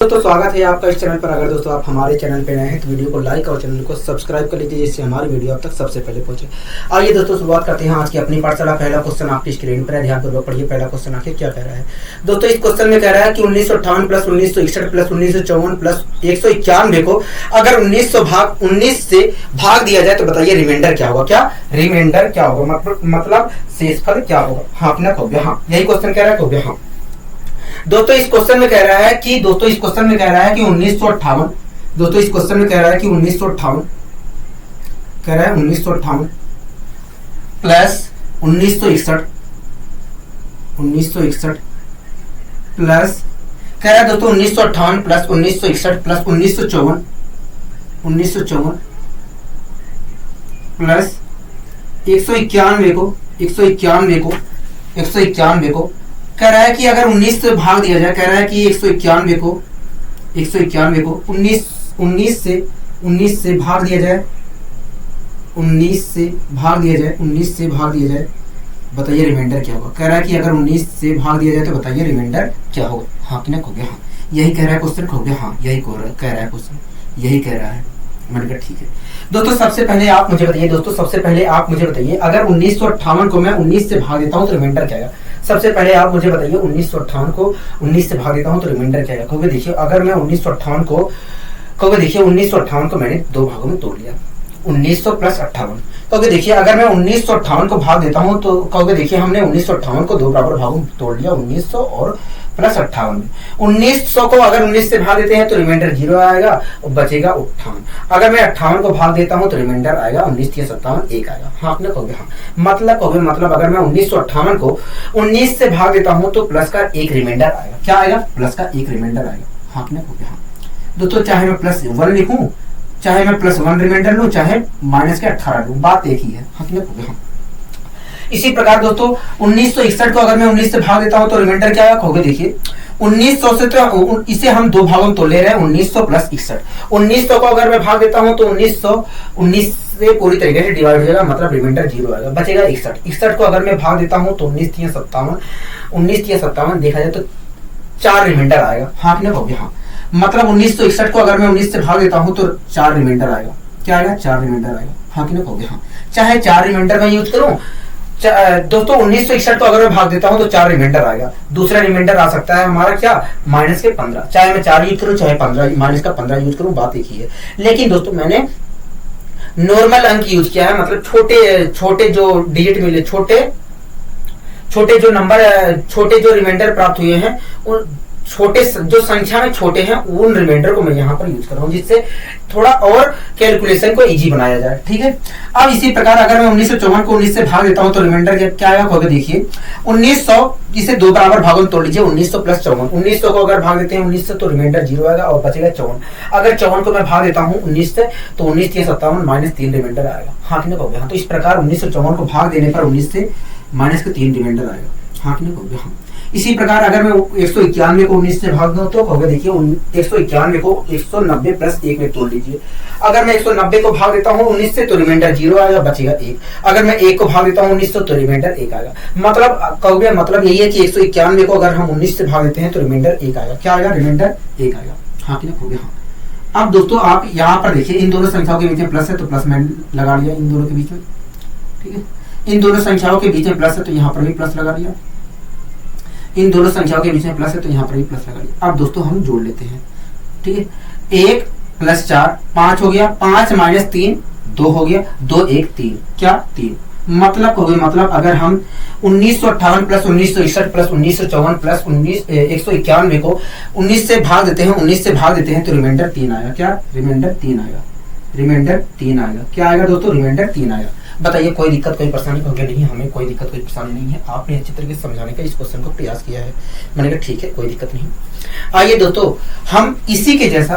दोस्तों स्वागत है आपका इस चैनल पर। अगर दोस्तों आप हमारे चैनल पर नए हैं तो वीडियो को लाइक और चैनल को सब्सक्राइब कर लीजिए जिससे हमारी वीडियो आप तक सबसे पहले पहुंचे। आइए दोस्तों शुरुआत करते हैं आज की अपनी पाठशाला। पहला क्वेश्चन आपकी स्क्रीन पर है, ध्यानपूर्वक पढ़िए। पहला क्वेश्चन आखिर क्या कह रहा है दोस्तों? इस क्वेश्चन में कह रहा है कि 1958 प्लस 1961 प्लस 1954 प्लस 191 को अगर 19 से भाग दिया जाए तो बताइए रिमाइंडर क्या होगा। क्या रिमाइंडर क्या होगा, मतलब शेषफल क्या होगा? हाँ अपना कहोगे हाँ, यही क्वेश्चन कह रहा है, कहोगे हाँ। दोस्तों इस क्वेश्चन में कह रहा है कि 1958 दोस्तों इस क्वेश्चन में कह रहा है कि 1958 कह रहा है 1958 प्लस 1961 प्लस कह रहा है दोस्तों 1958 प्लस 1961 प्लस 1954 प्लस 191 को कह रहा है कि अगर 19 से भाग दिया जाए, कह रहा है कि 191 को 19 से भाग दिया जाए, 19 से भाग दिया जाए बताइए रिमाइंडर क्या होगा। कह रहा है कि अगर 19 से भाग दिया जाए तो बताइए रिमाइंडर क्या होगा। हाँ कि ना कहोगे हाँ, यही कह रहा है क्वेश्चन, कहोगे हाँ यही कह रहा है क्वेश्चन, यही कह रहा है। मैंने कहा ठीक है दोस्तों। सबसे पहले आप मुझे बताइए अगर 1958 को मैं 19 से भाग देता हूँ तो रिमाइंडर क्या आएगा। सबसे पहले आप मुझे बताइए 1958 को 19 से भाग देता हूँ तो रिमाइंडर क्या आएगा। कहोगे देखिए अगर मैं 1958 को मैंने दो भागों में तोड़ लिया, 1900 प्लस 58। कहोगे देखिए अगर मैं 1958 को भाग देता हूँ तो कहोगे देखिए हमने 1958 को दो बराबर भागों में तोड़ लिया, 1900 और प्लस 58। 1900 को अगर 19 से भाग देते हैं तो रिमाइंडर 0 आएगा और बचेगा 58। अगर मैं 58 को भाग देता हूं तो रिमाइंडर आएगा 19 या 57 1 आएगा। हाँ आपने कहोगे हाँ, मतलब अगर मैं 1958 को 19 से भाग देता हूं तो प्लस का एक रिमाइंडर आएगा। क्या आएगा? प्लस का एक रिमाइंडर आएगा। हाँ आपने कहोगे हाँ। दोस्तों चाहे मैं प्लस 1 लिखूं, चाहे मैं प्लस 1 रिमाइंडर लूं, चाहे माइनस के 18 लूं, बात एक ही है। हाँ आपने कहोगे हाँ। इसी प्रकार दोस्तों 1961 को अगर मैं 19 से भाग देता हूं तो रिमाइंडर क्या आएगा। कहोगे देखिए 1900 से तो इसे हम दो भागों में तो ले रहे हैं, 1900 प्लस 61। 1900 को अगर मैं भाग देता हूं तो 19 से पूरी तरीके से डिवाइड हो जाएगा, मतलब रिमाइंडर 0 आएगा, बचेगा 61। 61 को अगर मैं भाग देता हूं तो 19 या 57 देखा जाए तो 4 रिमाइंडर आएगा। हाँ आपने कहोगे हाँ, मतलब 1961 को अगर मैं 19 से भाग देता हूं तो 4 रिमाइंडर आएगा। क्या आएगा? 4 रिमाइंडर आएगा। हाँ कि ना कहोगे हाँ। चाहे 4 रिमाइंडर में यूज करूं दोस्तों 1961 को अगर मैं भाग देता हूं तो 4 रिमाइंडर आएगा। दूसरा रिमाइंडर आ सकता है हमारा क्या, माइनस के 15। चाहे मैं 4 यूज करूं चाहे 15 माइनस का 15 यूज करूं, बात एक ही है। लेकिन दोस्तों मैंने नॉर्मल अंक यूज किया है, मतलब छोटे जो डिजिट मिले, छोटे जो नंबर, छोटे जो रिमाइंडर प्राप्त हुए हैं, उन छोटे जो संख्या में छोटे हैं उन रिमाइंडर को मैं यहाँ पर यूज कर रहा हूँ, जिससे थोड़ा और कैलकुलेशन को इजी बनाया जाए। ठीक है। अब इसी प्रकार अगर मैं 1954 को 19 से भाग देता हूँ तो रिमाइंडर क्या आएगा। कहोगे देखिए 1900 इसे दो बराबर भागों में तोड़ लीजिए, 1900 प्लस 54। 1900 को अगर भाग देते हैं 19 से तो रिमाइंडर 0 आएगा और बचेगा 54। अगर 54 को मैं भाग देता हूँ 19 से तो 19 या 57 माइनस 3 रिमाइंडर आएगा। हाँ कि ना कहोगे हाँ। तो इस प्रकार 1954 को भाग देने पर 19 से माइनस के 3 रिमाइंडर आएगा। हाँ कि ना कहोगे हाँ। इसी प्रकार अगर मैं 191 को 19 से भाग दूं तो कहोगे देखिए 191 को 190 प्लस 1 में तोड़ लीजिए। अगर मैं 190 को भाग देता हूं 19 से तो रिमाइंडर 0 आएगा, बचेगा 1। अगर मैं 1 को भाग देता हूं 19 से तो रिमाइंडर 1 आएगा। मतलब कहोगे मतलब यही है कि 191 को अगर हम 19 से भाग देते हैं तो रिमाइंडर 1 आएगा। क्या आएगा? रिमाइंडर 1 आएगा। हाँ कि ना कहोगे हाँ। अब दोस्तों आप यहाँ पर देखिए इन दोनों संख्याओं के बीच में प्लस है तो प्लस मैंने लगा लिया इन दोनों के बीच में। ठीक है। इन दोनों संख्याओं के बीच में प्लस है तो यहाँ पर भी प्लस लगा लिया, इन दोनों संख्याओं के बीच में प्लस है तो यहाँ पर भी प्लस लगा लिया। अब दोस्तों हम जोड़ लेते हैं। ठीक है। 1 प्लस 4 5 हो गया, 5 माइनस 3 2 हो गया, 2 1 3। क्या? 3। मतलब अगर हम 1958 प्लस 1961 प्लस 1954 प्लस 191 को 19 से भाग देते हैं तो रिमाइंडर 3 आएगा। क्या? रिमाइंडर 3 आएगा। क्या आएगा दोस्तों? रिमाइंडर 3 आएगा। बताइए कोई दिक्कत कोई परेशानी? कहोगे नहीं हमें कोई दिक्कत कोई परेशानी नहीं है, आपने अच्छी तरीके से समझाने का इस क्वेश्चन को प्रयास किया है। मैंने कहा ठीक है कोई दिक्कत नहीं। आइए दोस्तों हम इसी के जैसे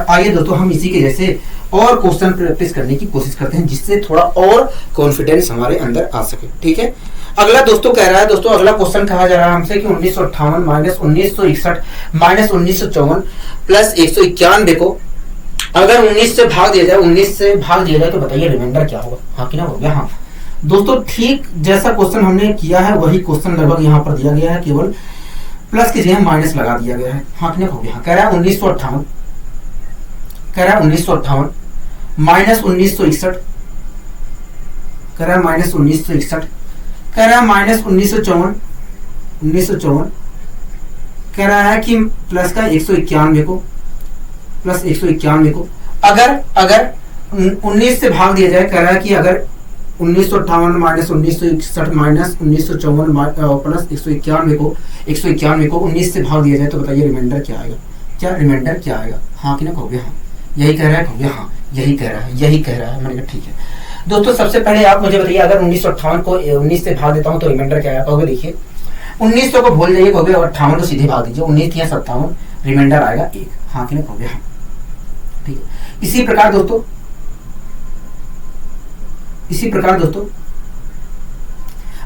और क्वेश्चन प्रैक्टिस करने की कोशिश करते हैं, जिससे थोड़ा और कॉन्फिडेंस हमारे अंदर आ सके। ठीक है। अगला दोस्तों कह रहा है, दोस्तों अगला क्वेश्चन कहा जा रहा है हमसे कि 1958 माइनस 1961 माइनस 1954 प्लस 191 को अगर 19 से भाग दिया जाए तो बताइए रिमाइंडर क्या होगा। हाँ कि ना हो गया? हाँ दोस्तों ठीक जैसा क्वेश्चन हमने किया है वही क्वेश्चन लगभग यहाँ पर दिया गया है, केवल प्लस की जगह माइनस लगा दिया गया है। हाँ कि नहीं हो गया? कह रहा है 1958, कह रहा है 1958 माइनस 1961, कह रहा है माइनस 1961, कह रहा है माइनस 1954, 1954, कह रहा है कि प्लस का 191 को, प्लस 191 को अगर 19 से भाग दिया जाए, कह रहा है कि अगर 1958 माइनस 1961 माइनस 1954 प्लस 191 को 19 से भाग दिया जाए तो बताइए रिमाइंडर क्या आएगा? क्या रिमाइंडर क्या आएगा? हाँ कि ना कहोगे? हाँ यही कह रहा है। कहोगे हाँ यही कह रहा है, यही कह रहा है। मैंने कहा ठीक है दोस्तों। सबसे पहले आप मुझे बताइए अगर 1958 को 19 से भाग देता हूँ तो रिमाइंडर क्या आएगा? कहोगे देखिए 1900 को भूल जाइए, कहोगे और 58 को सीधे भाग दीजिए, 19 या 57, रिमाइंडर आएगा 1। हाँ कि ना कहोगे? हाँ ठीक है। इसी प्रकार दोस्तों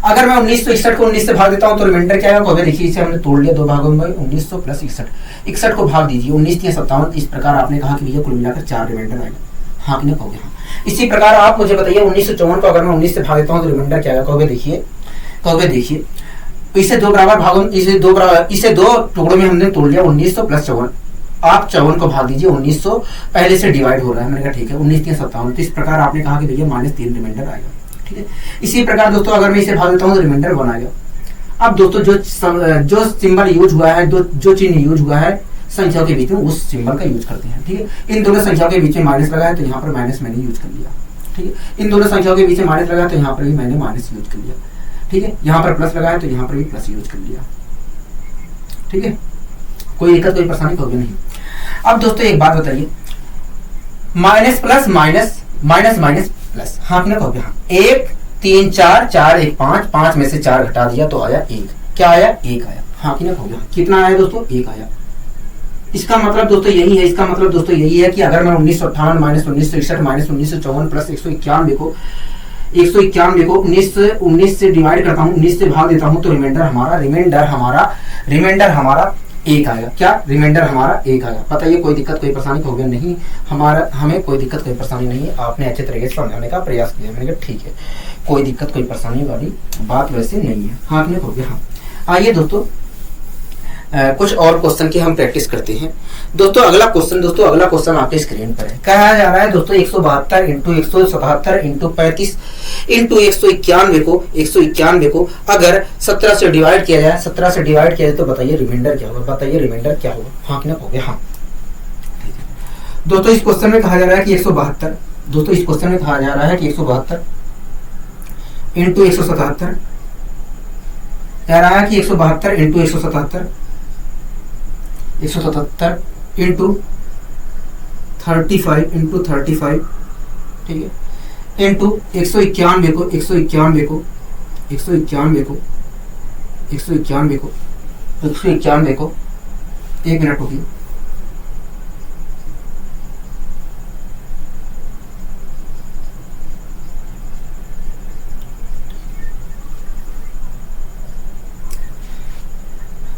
अगर मैं 1961 को 19 से भाग देता हूं तो रिमाइंडर क्या आएगा? देखिए इसे हमने तोड़ लिया दो भागों में, 1900 प्लस 61 को भाग दीजिए, 19 या 57। इस प्रकार आपने कहा कि भैया कुल मिलाकर 4 रिमाइंडर आएगा। हाँ कि नहीं कहोगे? हाँ। इसी प्रकार आप मुझे बताइए 1954 को अगर मैं 19 से भाग देता हूं तो रिमाइंडर क्या आएगा? कहोगे देखिए इसे दो बराबर भागों, इसे दो टुकड़ों में हमने तोड़ लिया, 1900 प्लस 54। आप 54 को भाग दीजिए, 1900 पहले से डिवाइड हो रहा है। मैंने कहा ठीक है, 19 या 57। तो इस प्रकार आपने कहा कि भैया -3 रिमाइंडर आएगा। ठीक है। इसी प्रकार दोस्तों अगर मैं इसे भाग देता हूँ तो रिमाइंडर 1 आएगा। अब दोस्तों जो सिंबल यूज हुआ है, जो चिन्ह यूज हुआ है संख्याओं के बीच में, उस सिंबल का यूज करते हैं। ठीक है। इन दोनों संख्याओं के बीच में माइनस लगा है तो यहाँ पर माइनस मैंने यूज कर लिया। ठीक है। इन दोनों संख्याओं के बीच में माइनस लगा है तो यहाँ पर भी मैंने माइनस यूज कर लिया। ठीक है। यहाँ पर प्लस लगा है तो यहाँ पर भी प्लस यूज कर लिया। ठीक है। कोई दिक्कत कोई परेशानी होगी नहीं। अब दोस्तों एक बात बताइए, minus plus minus minus minus plus, हाँ कि ना कहोगे? हाँ। 1 3 4 4 1 5, 5 में से 4 घटा दिया तो आया 1। क्या आया? 1 आया। हाँ कि ना कहोगे? हाँ। कितना आया दोस्तों? 1 आया। इसका मतलब दोस्तों यही है, कि अगर मैं 1958 माइनस 1961 माइनस 1954 प्लस 191 को 19 से डिवाइड करता हूँ, 19 से भाग देता हूँ तो रिमाइंडर हमारा 1 आएगा। क्या? रिमाइंडर हमारा 1 आएगा। बताइए कोई दिक्कत कोई परेशानी होगी नहीं? हमें कोई दिक्कत कोई परेशानी नहीं है। आपने अच्छे तरीके से समझाने का प्रयास किया। मैंने कहा ठीक है, कोई दिक्कत कोई परेशानी वाली बात वैसे नहीं है। हाँ आपने हो गया? हाँ। आइए दोस्तों कुछ और क्वेश्चन की हम प्रैक्टिस करते हैं। दोस्तों अगला क्वेश्चन आपके स्क्रीन पर है। कहा जा रहा है दोस्तों 172 इंटू 177 इंटू 35 इंटू 191 को अगर 17 से डिवाइड किया जाए तो बताइए रिमाइंडर क्या होगा? हाँ कि ना हो गया? हाँ। दोस्तों इस क्वेश्चन में कहा जा रहा है कि 172 इंटू 177 कह रहा है कि 172 इंटू 177 इंटू 35 इंटू 35, ठीक है, इंटू 191 को 191 को 1 मिनट होगी।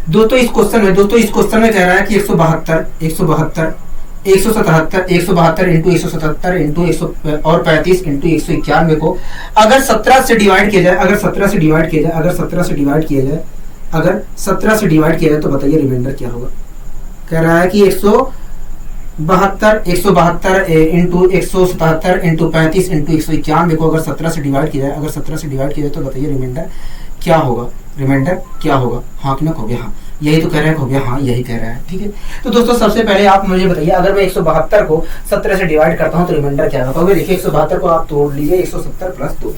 दोस्तों इस क्वेश्चन में कह रहा है कि 172 इंटू 177 इंटू 100 और 35 इंटू 191 को अगर 17 से डिवाइड किया जाए तो बताइए रिमाइंडर क्या होगा? कह रहा है कि 172 इंटू 177 इंटू 35 इंटू 191 को अगर 17 से डिवाइड किया जाए तो बताइए रिमाइंडर क्या होगा? हाँ कि ना हो गया? हाँ। यही तो कह रहा है, हो गया? हाँ यही कह रहा है। ठीक है। तो दोस्तों सबसे पहले आप मुझे बताइए अगर मैं 172 को 17 से डिवाइड करता हूं तो रिमाइंडर क्या होगा? देखिए 172 को आप तोड़ लीजिए, 170 प्लस 2,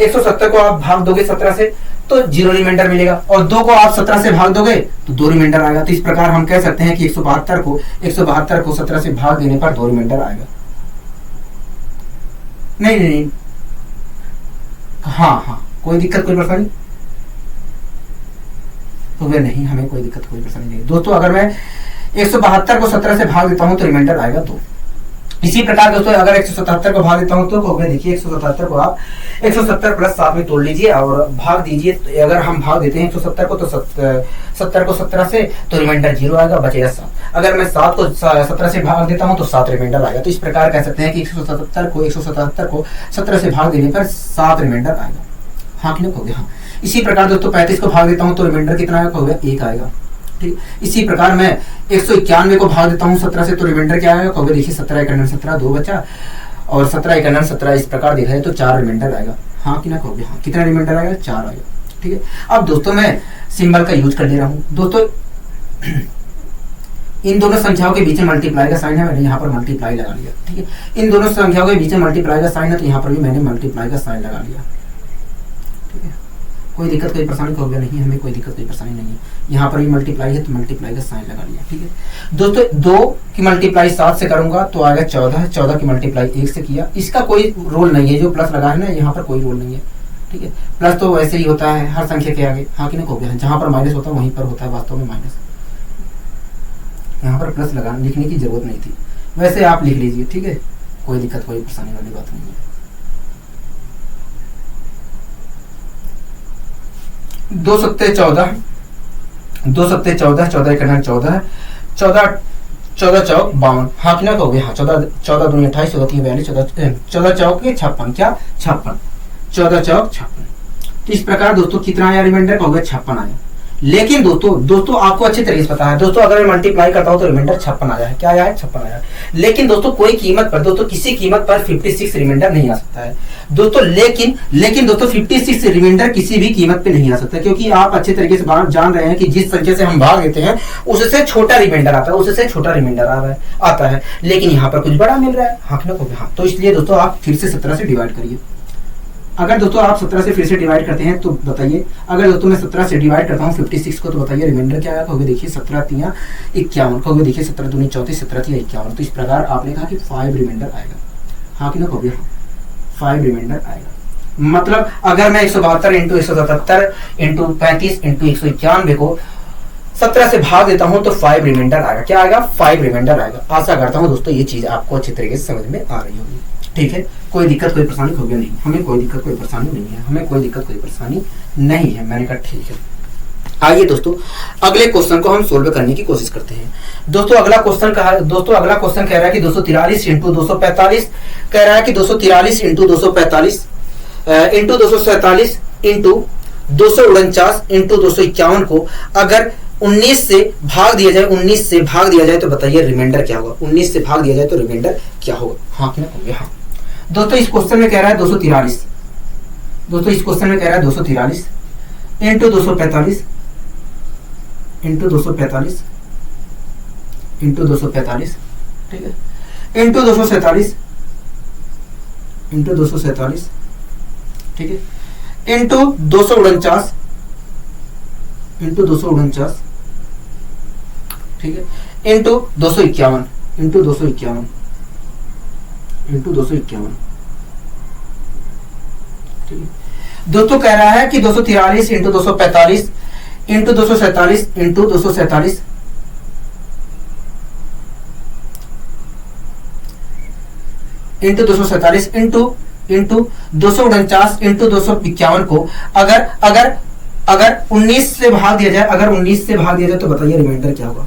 170 को आप भाग दोगे 17 से तो 0 रिमाइंडर मिलेगा, और 2 को आप 17 से भाग दोगे तो 2 रिमाइंडर आएगा। तो इस प्रकार हम कह सकते हैं कि 172 को 17 से भाग देने पर 2 रिमाइंडर आएगा। नहीं, हाँ, कोई दिक्कत कोई परेशानी तो वे नहीं, हमें कोई दिक्कत कोई परेशानी नहीं। दोस्तों अगर मैं 172 को 17 से भाग देता हूं तो रिमाइंडर आएगा 2। इसी प्रकार दोस्तों अगर 177 को भाग देता हूं तो देखिए 177 को आप 170 प्लस 7 में तोड़ लीजिए और भाग दीजिए। तो अगर हम भाग देते हैं 170 को तो 70 को 17 से तो रिमाइंडर 0 आएगा, बचेगा 7। अगर मैं 7 को 17 से भाग देता हूं तो 7 रिमाइंडर आएगा। तो इस प्रकार कह सकते हैं कि 177 को 17 से भाग देने पर 7 रिमाइंडर आएगा। हाँ कि नहीं हो गया? हाँ। इसी प्रकार दोस्तों 35 को भाग देता हूँ तो रिमाइंडर कितना आएगा, कहोगे 1 आएगा। ठीक, इसी प्रकार मैं 191 को भाग देता हूँ 17 से तो रिमाइंडर क्या आएगा, कहोगे देखिए 17 1 17 2 बचा, और 17 1 17 इस प्रकार देखा जाए तो 4 रिमाइंडर आएगा। हाँ कि ना कहोगे हाँ, कितना रिमाइंडर आएगा, 4 आएगा। ठीक है, अब दोस्तों मैं सिंबल का यूज कर ले रहा हूँ दोस्तों। इन दोनों संख्याओं के बीच में मल्टीप्लाई का साइन है, मैंने यहाँ पर मल्टीप्लाई लगा लिया। ठीक है, इन दोनों संख्याओं के बीच में मल्टीप्लाई का साइन है तो यहाँ पर भी मैंने मल्टीप्लाई का साइन लगा लिया। ठीक है, कोई दिक्कत कोई परेशानी हो गया नहीं, हमें कोई दिक्कत कोई परेशानी नहीं है। यहाँ पर भी मल्टीप्लाई है तो मल्टीप्लाई का साइन लगा लिया। ठीक है दोस्तों, 2 की मल्टीप्लाई 7 से करूंगा तो आएगा 14, 14 की मल्टीप्लाई 1 से किया, इसका कोई रोल नहीं है, जो प्लस लगा है ना यहाँ पर कोई रोल नहीं है। ठीक है, प्लस तो वैसे ही होता है हर संख्या के आगे। हाँ कि नहीं कहोगे, जहाँ पर माइनस होता है वहीं पर होता है वास्तव में माइनस, यहाँ पर प्लस लगा लिखने की जरूरत नहीं थी, वैसे आप लिख लीजिए। ठीक है, कोई दिक्कत कोई परेशानी वाली बात नहीं है। 2 सत्ते 14, 2 सत्ते 14, 14 1 14, 14 14 चौक 52। हाँ कि ना कहोगे हाँ, 14 14 दूनी 28, 14 3 42, 14 चौक 56, क्या 56, 14 चौक 56। तो इस प्रकार दोस्तों कितना आया रिमाइंडर, कहोगे 56 आया। लेकिन दोस्तों आपको अच्छी तरीके से पता है दोस्तों, अगर मैं मल्टीप्लाई करता हूं तो रिमाइंडर 56 आया है, क्या आया है 56 आया है। लेकिन दोस्तों कोई कीमत पर दोस्तों किसी कीमत पर 56 रिमाइंडर नहीं आ सकता है दोस्तों। लेकिन दोस्तों 56 रिमाइंडर किसी भी कीमत पे नहीं आ सकता, क्योंकि आप अच्छे तरीके से जान रहे हैं कि जिस संख्या से हम भाग देते हैं उससे छोटा रिमाइंडर आता है, उससे छोटा रिमाइंडर आता है, लेकिन यहाँ पर कुछ बड़ा मिल रहा है। हाँ कि ना, हाँ, तो इसलिए दोस्तों आप फिर से 17 से डिवाइड करिए। अगर दोस्तों आप 17 से फिर से डिवाइड करते हैं तो बताइए, अगर दोस्तों मैं 17 से डिवाइड करता हूँ 56 को तो बताइए रिमाइंडर क्या आया, कहोगे देखिए 17 3 51, कहोगे देखिए 17 दूनी 34, 17 3 51। तो इस प्रकार आपने कहा कि 5 रिमाइंडर आएगा। हाँ कि ना कहोगे हाँ, 5 रिमाइंडर आएगा। मतलब अगर मैं 172 इंटू 177 इंटू 35 इंटू 191 को 17 से भाग देता हूं तो 5 रिमाइंडर आएगा। क्या आएगा, 5 रिमाइंडर आएगा। आशा करता हूं दोस्तों ये चीज आपको अच्छी तरीके से समझ में आ रही होगी। ठीक है, कोई दिक्कत कोई परेशानी हो गया नहीं, हमें कोई दिक्कत कोई परेशानी नहीं है, हमें कोई दिक्कत कोई परेशानी नहीं है। मैंने कहा ठीक है, आइए दोस्तों अगले क्वेश्चन को हम सोल्व करने की कोशिश करते हैं। दोस्तों अगला क्वेश्चन कह रहा है कि 243 इंटू 245, कह रहा है कि 243 इंटू 245 इंटू 247 इंटू 249 इंटू 251 को अगर 19 से भाग दिया जाए, 19 से भाग दिया जाए तो बताइए रिमाइंडर क्या होगा। 19 से भाग दिया जाए तो रिमाइंडर क्या होगा। हाँ कि ना, हाँ दोस्तों इस क्वेश्चन में कह रहा है 243, दोस्तों इस क्वेश्चन में कह रहा है 243 इंटू 245 इंटू 245 इंटू 245, ठीक है, इंटू 247 इंटू 247, ठीक है, इंटू 249 इंटू 249, ठीक है, इंटू 251 इंटू 251 इंटू 251, ठीक है। दोस्तों कह रहा है कि 243 into 245 into 247 into 247 into 247 into 249 into 251 को अगर 19 से भाग दिया जाए, अगर 19 से भाग दिया जाए तो बताइए रिमाइंडर क्या होगा।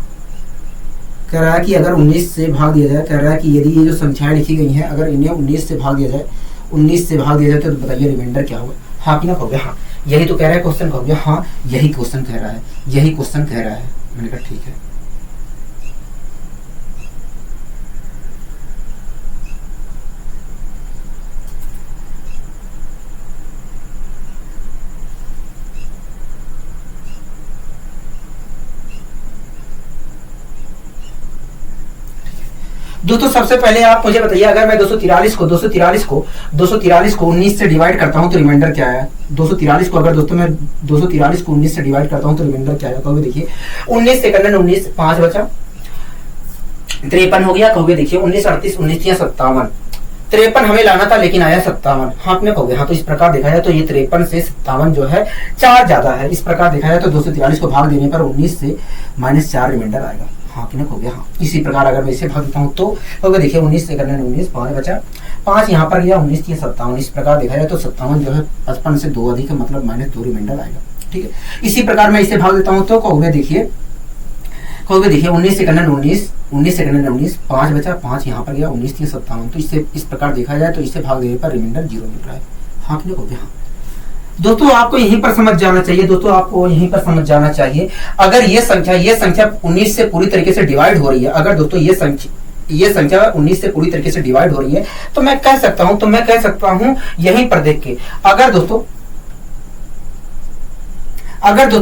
कह रहा है कि अगर 19 से भाग दिया जाए, कह रहा है कि यदि ये जो संख्याएं लिखी गई हैं अगर इन्हें 19 से भाग दिया जाए, 19 से भाग दिया जाए तो बताइए रिमाइंडर क्या होगा। हाँ कि ना कहोगे हाँ, यही तो कह रहा है क्वेश्चन, कहोगे हाँ यही क्वेश्चन कह रहा है, यही क्वेश्चन कह रहा है। मैंने कहा ठीक है। दोस्तों सबसे पहले आप मुझे बताइए, अगर मैं 243 को 19 से डिवाइड करता हूं तो रिमाइंडर क्या है। 243 को अगर दोस्तों मैं 243 को 19 से डिवाइड करता हूं तो रिमाइंडर क्या है। कहोगे देखिए 19 से करना 19, 5 बचा, 53 हो गया। कहोगे देखिए 19 38 19 57, 53 हमें लाना था लेकिन आया 57। हाँ अपने कहोगे हाँ, तो इस प्रकार देखा जाए तो ये 53 से 57 जो है 4 ज्यादा है। इस प्रकार देखा जाए तो 243 को भाग देने पर 19 से -4 रिमाइंडर आएगा। हाँ कि ना कहोगे हाँ। इसी प्रकार अगर मैं इसे भाग देता हूँ तो कहोगे देखिए 19 से करना 19, 5 बचा, 5 यहाँ पर गया, 19 3 57। इस प्रकार देखा जाए तो 57 जो है 55 से 2 अधिक है, मतलब -2 रिमाइंडर आएगा। ठीक है, इसी प्रकार मैं इसे भाग देता हूँ तो कहोगे देखिए 19 से करना 19, 19 से करना 19, 5 बचा, 5 यहाँ पर गया, 19 3 57। तो इससे इस प्रकार देखा जाए तो इससे भाग देने पर रिमाइंडर 0 मिल रहा है। हाँ कि ना कहोगे हाँ। दोस्तों आपको यहीं पर समझ जाना चाहिए, दोस्तों आपको यहीं पर समझ जाना चाहिए, अगर ये संख्या 19 से पूरी तरीके से डिवाइड हो रही है, अगर दोस्तों ये संख्या 19 से पूरी तरीके से डिवाइड हो रही है, तो मैं कह सकता हूं यहीं पर देख के, अगर दोस्तों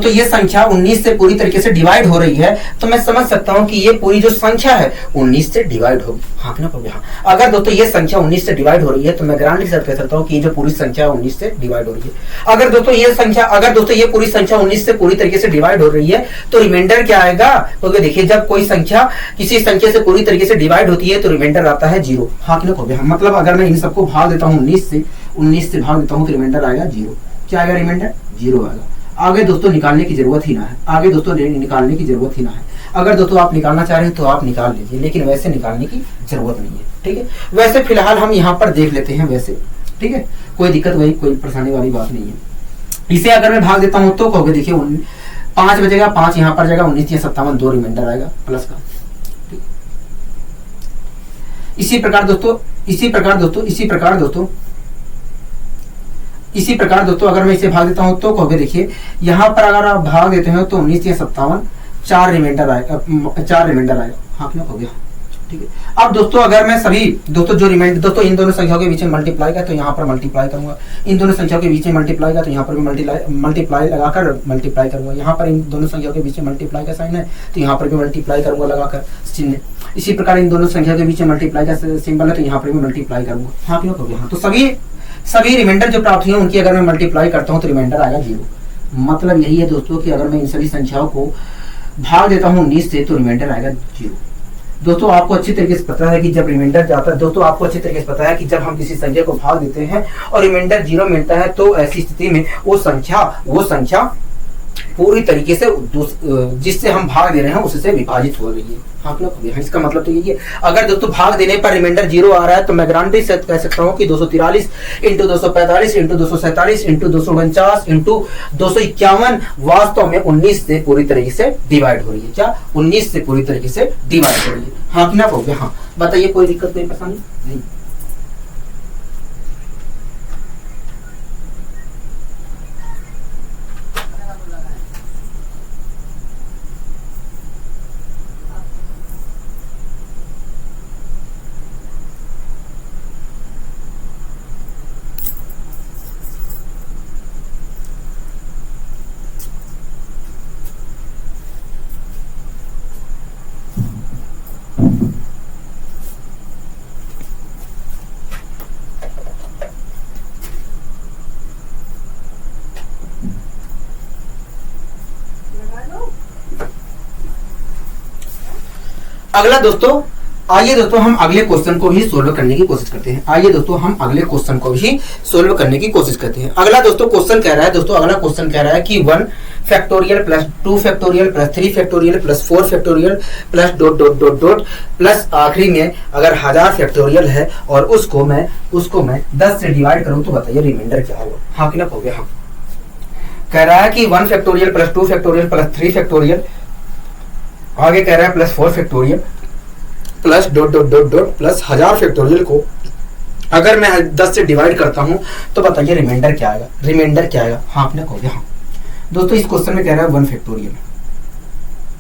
ये संख्या 19 से पूरी तरीके से डिवाइड हो रही है, तो मैं समझ सकता हूं कि ये पूरी जो संख्या है 19 से डिवाइड होगी। हाँ कि ना पड़ेगा। हाँ, अगर दोस्तों ये संख्या 19 से डिवाइड हो रही है, तो मैं गारंटी के साथ कह सकता हूं कि ये जो पूरी संख्या 19 से डिवाइड हो रही है। अगर दोस्तों ये पूरी संख्या 19 से पूरी तरीके से डिवाइड हो रही है, तो रिमाइंडर क्या आएगा? क्योंकि देखिए, जब कोई संख्या किसी संख्या से पूरी तरीके से डिवाइड होती है, तो रिमाइंडर आता है 0। हाँ कि ना पड़ेगा। मतलब अगर मैं इन सबको भाग देता हूँ 19 से भाग देता हूँ, तो रिमाइंडर आएगा 0। क्या आएगा? रिमाइंडर 0 आएगा। आगे दोस्तों निकालने की जरूरत ही ना है, अगर दोस्तों आप निकालना चाह रहे हैं तो आप निकाल लीजिए, लेकिन वैसे निकालने की जरूरत नहीं है। ठीक है, वैसे फिलहाल हम यहाँ पर देख लेते हैं वैसे। ठीक है, कोई दिक्कत कोई परेशानी वाली बात नहीं है। इसे अगर मैं भाग देता हूँ तो कहोगे देखिए 5 बचेगा, 5 यहाँ पर जाएगा, 19 या 57, 2 रिमाइंडर आएगा प्लस का। इसी प्रकार दोस्तों अगर मैं इसे भाग देता हूं तो कहोगे देखिए, यहां पर अगर आप भाग देते हो तो 19 या 57, 4 रिमाइंडर आएगा। हाँ क्यों हो गया? ठीक है। अब दोस्तों अगर मैं सभी जो रिमाइंडर दोस्तों इन दोनों संख्याओं के बीच में मल्टीप्लाई का, तो यहाँ पर मल्टीप्लाई करूंगा, इन दोनों संख्याओं के बीच में मल्टीप्लाई का, तो यहाँ पर भी मल्टीप्लाई लगाकर मल्टीप्लाई करूंगा। यहाँ पर इन दोनों संख्याओं के बीच में मल्टीप्लाई का साइन है, तो यहाँ पर भी मल्टीप्लाई करूंगा लगाकर चिन्ह। इसी प्रकार इन दोनों संख्याओं के बीच में मल्टीप्लाई का सिंबल है, तो यहाँ पर भी मल्टीप्लाई करूंगा। हाँ क्यों हो गया? हाँ, तो सभी रिमाइंडर जो प्राप्त हुए उनकी अगर मैं मल्टीप्लाई करता हूं तो रिमाइंडर आएगा 0। मतलब यही है दोस्तों कि अगर मैं इन सभी संख्याओं को भाग देता हूं 19 से, तो रिमाइंडर आएगा 0। दोस्तों आपको अच्छी तरीके से पता है कि जब रिमाइंडर जाता है, दोस्तों आपको अच्छी तरीके से पता है कि जब हम किसी संख्या को भाग देते हैं और रिमाइंडर 0 मिलता है, तो ऐसी स्थिति में वो संख्या पूरी तरीके से जिससे हम भाग दे रहे हैं उससे विभाजित हो रही है। हाँ, इसका मतलब तो यही है। अगर दोस्तों भाग देने पर रिमाइंडर 0 आ रहा है, तो मैं गारंटी से कह सकता हूँ कि 243 इंटू 245 इंटू 247 इंटू 249 इंटू 251 वास्तव में 19 से पूरी तरीके से डिवाइड हो रही है। क्या? 19 से पूरी तरीके से डिवाइड हो रही है। हाँ कि ना हो गया? हाँ, बताइए, कोई दिक्कत, कोई परेशानी नहीं? अगला दोस्तों, आइए दोस्तों हम अगले क्वेश्चन को भी सोल्व करने की कोशिश करते हैं। अगला दोस्तों क्वेश्चन कह रहा है कि 1 factorial plus 2 factorial plus 3 factorial plus 4 factorial plus dot dot dot dot plus आखिरी में अगर 1000 फैक्टोरियल है और उसको मैं 10 से डिवाइड करूं, तो बताइए रिमाइंडर क्या होगा? हाँ कि ना हो गया? हाँ, कह रहा है कि 1 factorial plus 2 factorial plus 3 factorial, आगे कह रहा है plus 4 factorial plus dot dot dot dot plus 1000 factorial को अगर मैं 10 से डिवाइड करता हूं, तो बताइए रिमाइंडर क्या आएगा? हाँ आपने कहो गया। हाँ दोस्तों, इस क्वेश्चन में कह रहा है 1 factorial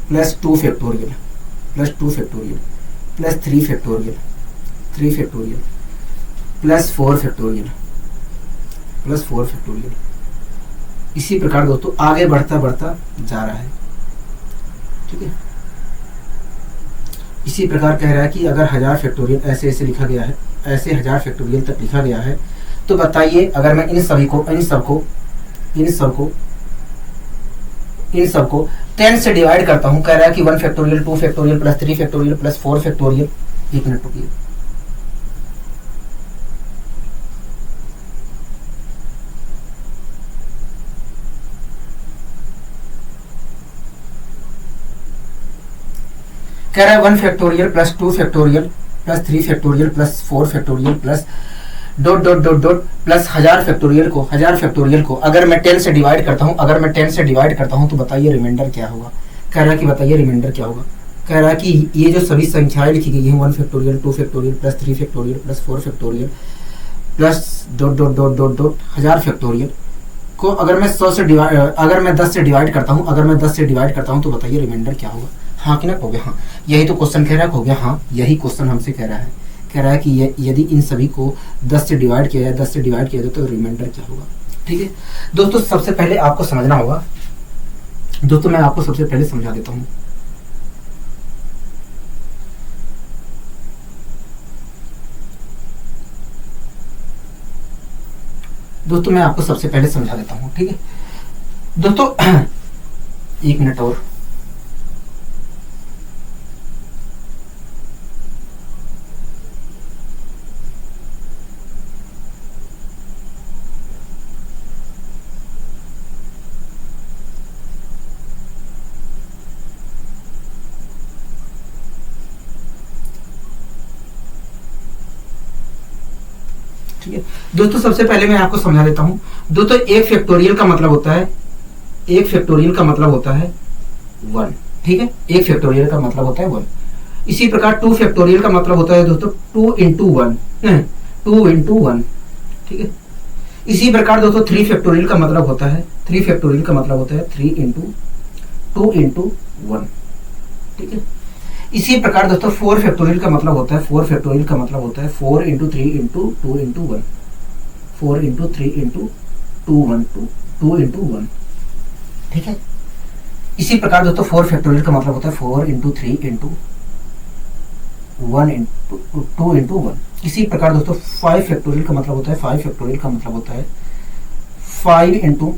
plus 2 factorial plus 2 factorial plus 3 factorial plus 4 factorial plus 4 factorial. इसी प्रकार दोस्तों आगे बढ़ता जा रहा है। ठीक है, इसी प्रकार कह रहा है कि अगर 1000 फैक्टोरियल ऐसे लिखा गया है, ऐसे 1000 फैक्टोरियल तक लिखा गया है, तो बताइए अगर मैं इन सबको 10 से डिवाइड करता हूं, कह रहा है कि 1 factorial 2 factorial plus 3 factorial plus 4 factorial. 1 minute रुकिए। कह रहा है 1 factorial plus 2 factorial plus 3 factorial plus 4 factorial plus dot dot dot dot plus 1000 factorial को अगर मैं 10 से डिवाइड करता हूं, तो बताइए रिमाइंडर क्या होगा? कह रहा है कि बताइए रिमाइंडर क्या होगा? कह रहा है कि ये जो सभी संख्याएं लिखी गई हैं 1 factorial 2 factorial plus 3 factorial plus 4 factorial plus dot dot dot dot dot 1000 factorial, को अगर मैं 100 से डिवाइड, अगर मैं 10 से डिवाइड करता हूँ, अगर मैं 10 से डिवाइड करता हूँ तो बताइए रिमाइंडर क्या होगा? हाँ कि ना? हो गया हाँ। यही तो क्वेश्चन कह रहा है, हो गया हाँ। यही क्वेश्चन हमसे कह रहा है, कह रहा है कि यदि इन सभी को 10 से डिवाइड किया जाए, 10 से डिवाइड किया जाए तो रिमाइंडर क्या होगा? ठीक है दोस्तों, सबसे पहले आपको समझना होगा। दोस्तों मैं आपको सबसे पहले समझा देता हूँ। दोस्तों मैं आपको सबसे पहले समझा देता हूँ, ठीक है दोस्तों। एक मिनट और। ठीक है दोस्तों, सबसे पहले मैं आपको समझा देता हूं। दोस्तों एक फैक्टोरियल का मतलब होता है, एक फैक्टोरियल का मतलब होता है 1, ठीक है। एक फैक्टोरियल का मतलब होता है 1। इसी प्रकार 2 फैक्टोरियल का मतलब होता है दोस्तों 2 इंटू 1, 2 इंटू 1, ठीक है। इसी प्रकार दोस्तों 3 फैक्टोरियल का मतलब होता है, 3 फैक्टोरियल का मतलब होता है 3 इंटू 2 इंटू 1, ठीक है। इसी प्रकार दोस्तों 4 फैक्टोरियल का मतलब होता है, 4 फैक्टोरियल का मतलब होता है 4 into 3 into 2 into 1, 4 into 3 into 2 into 1, ठीक है। इसी प्रकार दोस्तों 4 फैक्टोरियल का मतलब होता है 4 इंटू 3 इंटू 1 इंटू 2 इंटू 1। इसी प्रकार दोस्तों 5 फैक्टोरियल का मतलब होता है, 5 फैक्टोरियल का मतलब होता है 5 इंटू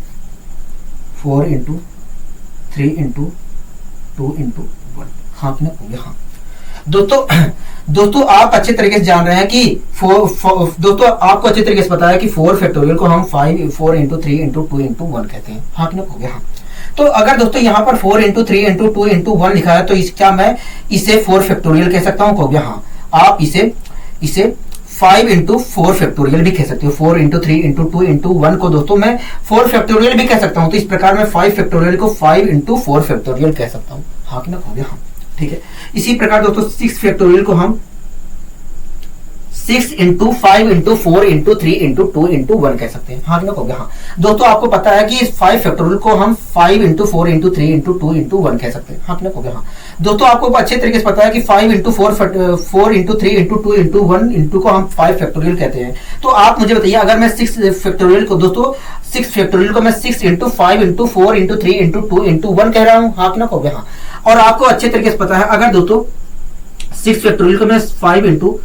4 इंटू 3 इंटू 2 इंटू 1। हाँ कि ना? हो गया हाँ। दोस्तों आप अच्छे तरीके से जान रहे हैं कि दोस्तों आपको अच्छे तरीके से पता है कि 4 फैक्टोरियल को हम 4 इंटू 3 इंटू 2 इंटू 1 कहते हैं। हाँ कि ना? हो गया हाँ। तो अगर दोस्तों यहाँ पर 4 इंटू 3 इंटू 2 इंटू 1 लिखा है तो क्या मैं इसे 4 फैक्टोरियल कह सकता हूँ? हो गया हाँ। आप इसे 5 इंटू 4 फैक्टोरियल भी कह सकते हो। 4 इंटू 3 इंटू 2 इंटू 1 को दोस्तों मैं 4 फैक्टोरियल भी कह सकता हूँ। तो इस प्रकार मैं 5 फैक्टोरियल को 5 इंटू 4 फैक्टोरियल कह सकता हूँ। हाँ कि ना? हो गया हाँ, ठीक है। इसी प्रकार दोस्तों 6 फैक्टोरियल को हम 6 into 5 into 4 into 3 into 2 into 1 कह सकते हैं। हाँ कि ना? हो गया हाँ। दोस्तों आपको पता है कि इस 5 फैक्टोरियल को हम 5 इंटू 4 इंटू 3 इंटू 2 इंटू 1 कह सकते हैं। हाँ कि ना? हो गया हाँ। दोस्तों आपको अच्छे तरीके से पता है कि 5 into 4 into 3 into 2 into 1 into को हम 5 फैक्टोरियल कहते हैं। तो आप मुझे बताइए, अगर मैं 6 फैक्टोरियल को दोस्तों 6 फैक्टोरियल को मैं 6 into 5 into 4 into 3 into 2 into 1 कह रहा हूँ। हाँ कि ना? हो गया हाँ। और आपको अच्छे तरीके से पता है, अगर दोस्तों 6 फैक्टोरियल को मैं 5 इंटू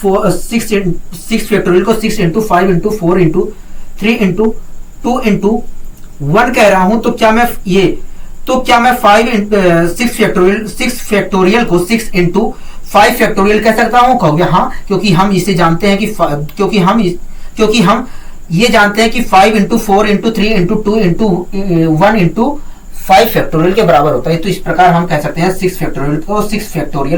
6 फैक्टोरियल को 6 into 5 into 4 into 3 into 2 into 1 कह रहा हूं, तो क्या मैं 6 फैक्टोरियल को 6 इंटू 5 फैक्टोरियल कह सकता हूं? कहोगे हाँ, क्योंकि हम इसे जानते हैं कि क्योंकि हम ये जानते हैं कि 5 into 4 into 3 into 2 into 1 into 5 factorial के बराबर होता है। तो इस प्रकार हम कह सकते हैं 6 फैक्टोरियल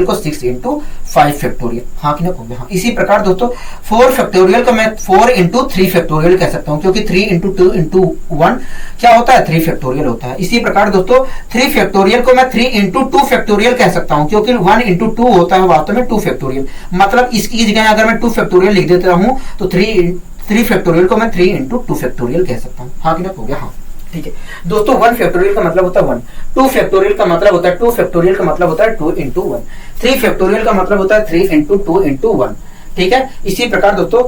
को 6 इंटू 5 फैक्टोरियल। हाँ कि ना? हो गया हाँ। इसी प्रकार दोस्तों 4 फैक्टोरियल को मैं 4 इंटू 3 फैक्टोरियल कह सकता हूँ, क्योंकि 3 इंटू 2 इंटू 1 क्या होता है? 3 फैक्टोरियल होता है। इसी प्रकार दोस्तों 3 फैक्टोरियल को मैं 3 इंटू 2 फैक्टोरियल कह सकता हूँ, क्योंकि 1 इंटू 2 होता है वास्तव में 2 फैक्टोरियल। मतलब इसकी जगह अगर मैं 2 फैक्टोरियल लिख देता हूँ तो 3 फैक्टोरियल को मैं 3 इंटू 2 फैक्टोरियल कह सकता हूँ। हाँ कि ना? हो गया हाँ, ठीक है दोस्तों। 1 फैक्टोरियल का मतलब होता है 1, 2 फैक्टोरियल का मतलब होता है 2 फैक्टोरियल का मतलब होता है 2 इंटू 1, 3 फैक्टोरियल का मतलब होता है 3 इंटू 2 इंटू 1, ठीक है। इसी प्रकार दोस्तों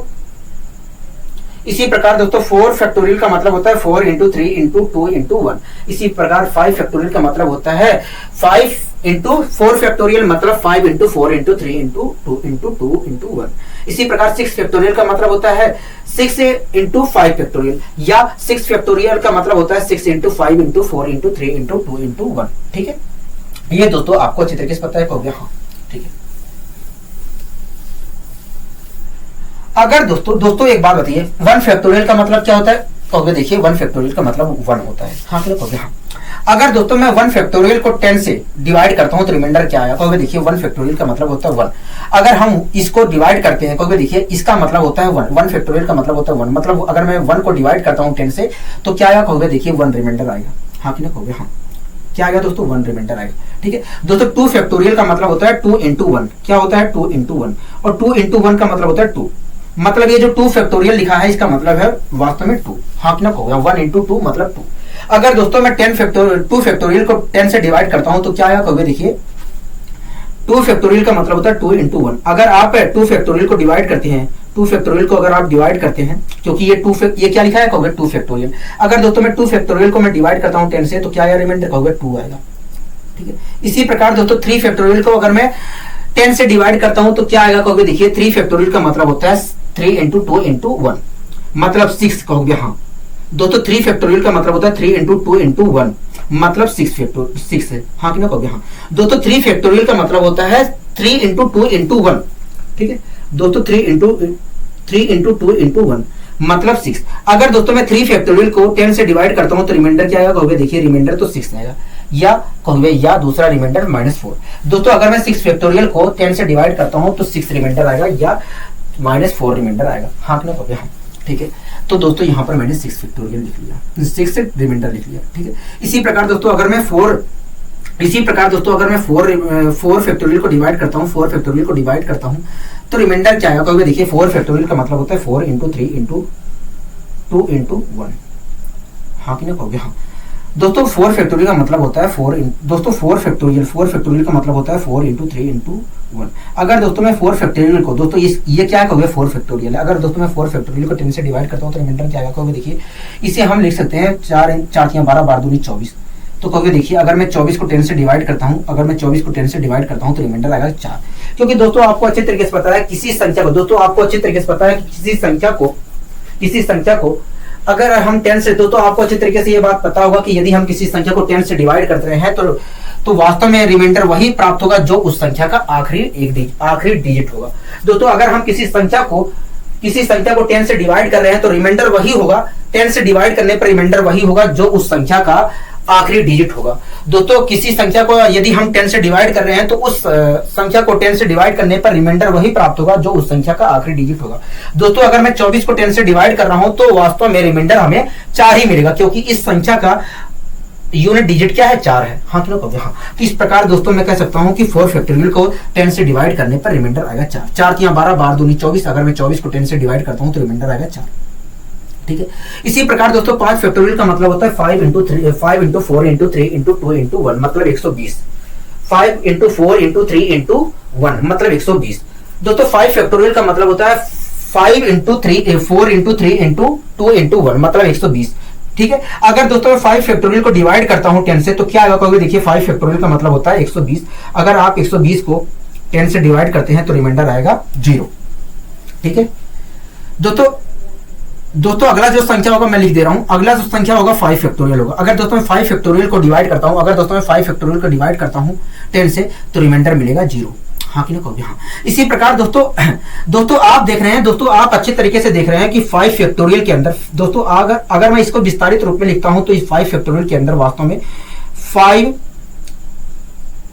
4 फैक्टोरियल का मतलब होता है 4 इंटू 3 इंटू 2 इंटू 1। इसी प्रकार 5 फैक्टोरियल का मतलब होता है 5 इंटू 4 फैक्टोरियल मतलब 5 into 4 into 3 into 2 into 2 into 1। इसी प्रकार 6 फैक्टोरियल का मतलब होता है 6 इंटू 5 फैक्टोरियल, या 6 फैक्टोरियल का मतलब होता है 6 into 5 into 4 into 3 into 2 into 1, ठीक है। ये दोस्तों आपको अच्छी तरीके से पता है। हो गया हाँ, ठीक है। अगर दोस्तों एक बात बताइए, 1 फैक्टोरियल का मतलब क्या होता है? कहोगे देखिए 1 फैक्टोरियल का मतलब 1 होता है। हाँ क्या? कहोगे हाँ। अगर दोस्तों मैं 1 फैक्टोरियल को 10 से डिवाइड करता हूं तो रिमाइंडर क्या आया? कहोगे देखिए 1 फैक्टोरियल का मतलब होता है 1। अगर हम इसको डिवाइड करते हैं, कहोगे देखिए इसका मतलब होता है 1, 1 फैक्टोरियल का मतलब होता है 1। मतलब अगर मैं 1 को डिवाइड करता हूं 10 से तो क्या आएगा? कहोगे देखिए 1 रिमाइंडर आएगा। हाँ कि ना? कहोगे हाँ। क्या आएगा दोस्तों? 1 रिमाइंडर आएगा, ठीक है दोस्तों। 2 फैक्टोरियल का मतलब होता है 2 इंटू 1। क्या होता है? 2 इंटू 1। और 2 इंटू 1 का मतलब होता है 2। मतलब ये जो 2 फैक्टोरियल लिखा है इसका मतलब है वास्तव में 2। हाँ कि ना कहोगे 1 इंटू 2 मतलब 2। अगर दोस्तों मैं 2 फैक्टोरियल को 10 से डिवाइड करता हूं तो क्या आएगा कहोगे, देखिए 2 फैक्टोरियल का मतलब होता है 2 इंटू 1। अगर आप 2 फैक्टोरियल को डिवाइड करते हैं, 2 फैक्टोरियल को अगर आप डिवाइड करते हैं, क्योंकि ये क्या लिखा है कहोगे 2 फैक्टोरियल। अगर दोस्तों मैं 2 फैक्टोरियल को मैं डिवाइड करता हूं 10 से तो क्या आएगा रिमाइंडर कहोगे 2 आएगा। ठीक है, इसी प्रकार दोस्तों 3 फैक्टोरियल को अगर मैं 10 से डिवाइड करता हूं तो क्या आएगा कहोगे, देखिए 3 फैक्टोरियल का मतलब होता है 3 इंटू 2 इंटू 1 मतलब 6 कहोगे। हाँ दोस्तों 3 फैक्टोरियल का मतलब होता है 3 इंटू 2 इंटू 1 मतलब 6 है। हाँ कि ना कहोगे। हाँ दोस्तों 3 फैक्टोरियल का मतलब होता है 3 इंटू 2 इंटू 1। ठीक है दोस्तों 3 इंटू 2 इंटू 1 मतलब 6। अगर दोस्तों मैं 3 फैक्टोरियल को 10 से डिवाइड करता हूं तो रिमाइंडर क्या आएगा कहोगे, देखिए रिमाइंडर तो 6 आएगा, या कहोगे या दूसरा रिमाइंडर -4। दोस्तों अगर मैं 6 फैक्टोरियल को 10 से डिवाइड करता हूं तो 6 रिमाइंडर आएगा या -4 रिमाइंडर आएगा। हाँ कि ना कहोगे। हाँ ठीक है, तो दोस्तों यहाँ पर मैंने 6 फैक्टोरियल लिख लिया, 6 रिमाइंडर लिख लिया। ठीक है, इसी प्रकार दोस्तों अगर मैं 4 फैक्टोरियल को डिवाइड करता हूँ, 4 फैक्टोरियल को डिवाइड करता हूँ तो रिमाइंडर क्या आएगा कहोगे, देखिए 4 फैक्टोरियल का मतलब होता है 4 इंटू 3 इंटू 2 इंटू 1। हाँ कि ना कहोगे। हाँ दोस्तों 4 फैक्टोरियल का मतलब होता है 4 फैक्टोरियल का मतलब होता है 4 इंटू 3 इंटू 1। अगर दोस्तों मैं 4 फैक्टोरियल को दोस्तों ये क्या कहोगे 4 फैक्टोरियल है। अगर दोस्तों मैं 4 फैक्टोरियल को 10 से डिवाइड करता हूँ तो रिमाइंडर क्या आएगा कहोगे, देखिए इसे हम लिख सकते हैं 4 3 12 12 दूनी 24। तो कहोगे देखिए अगर मैं 24 को 10 से डिवाइड करता हूं तो रिमाइंडर आएगा 4। क्योंकि दोस्तों आपको अच्छे तरीके से पता है किसी संख्या को अगर हम 10 से दोस्तों आपको अच्छे तरीके से ये बात पता होगा कि यदि हम किसी संख्या को 10 से डिवाइड करते रहे हैं तो वास्तव में रिमाइंडर वही प्राप्त होगा जो उस संख्या का आखिरी डिजिट होगा। दोस्तों अगर हम किसी संख्या को 10 से डिवाइड कर रहे हैं तो रिमाइंडर वही होगा, 10 से डिवाइड करने पर रिमाइंडर वही होगा जो उस संख्या का आखिरी डिजिट होगा। दोस्तों किसी संख्या को यदि हम 10 से डिवाइड कर रहे हैं तो उस संख्या को 10 से डिवाइड करने पर रिमाइंडर वही प्राप्त होगा जो उस संख्या का आखिरी डिजिट होगा। दोस्तों अगर मैं 24 को 10 से डिवाइड कर रहा हूं तो वास्तव में रिमाइंडर हमें 4 ही मिलेगा, क्योंकि इस संख्या का यूनिट डिजिट क्या है 4 है। हाँ क्यों कहोगे। हाँ तो इस प्रकार दोस्तों मैं कह सकता हूं कि 4 फैक्टोरियल को 10 से डिवाइड करने पर रिमाइंडर आएगा 4। 4 3 12 12 दूनी 24। अगर मैं 24 को 10 से डिवाइड करता हूं तो रिमाइंडर आएगा 4। ठीक है, इसी प्रकार दोस्तों 5 फैक्टोरियल का मतलब होता है 5 इंटू 4 इंटू 3 इंटू 2 इंटू 1 मतलब 120। 5 इंटू 4 इंटू 3 इंटू 1 मतलब 120। दोस्तों 5 फैक्टोरियल का मतलब होता है 4 इंटू 3 इंटू 2 इंटू 1 मतलब 120। ठीक है, अगर दोस्तों मैं 5 फैक्टोरियल को डिवाइड करता हूं 10 से तो क्या आएगा कहोगे, देखिए 5 फैक्टोरियल का मतलब होता है 120। अगर आप 120 को 10 से डिवाइड करते हैं तो रिमाइंडर आएगा 0। ठीक है दोस्तों अगला जो संख्या होगा मैं लिख दे रहा हूं, अगला जो संख्या होगा 5 फैक्टोरियल होगा। अगर दोस्तों मैं 5 फैक्टोरियल को डिवाइड करता हूं 10 से तो रिमाइंडर मिलेगा 0। हाँ कि ना कहोगे। हाँ इसी प्रकार दोस्तों आप देख रहे हैं, दोस्तों आप अच्छे तरीके से देख रहे हैं कि 5 फैक्टोरियल के अंदर दोस्तों अगर मैं इसको विस्तारित रूप में लिखता हूं तो इस 5 फैक्टोरियल के अंदर वास्तव में 5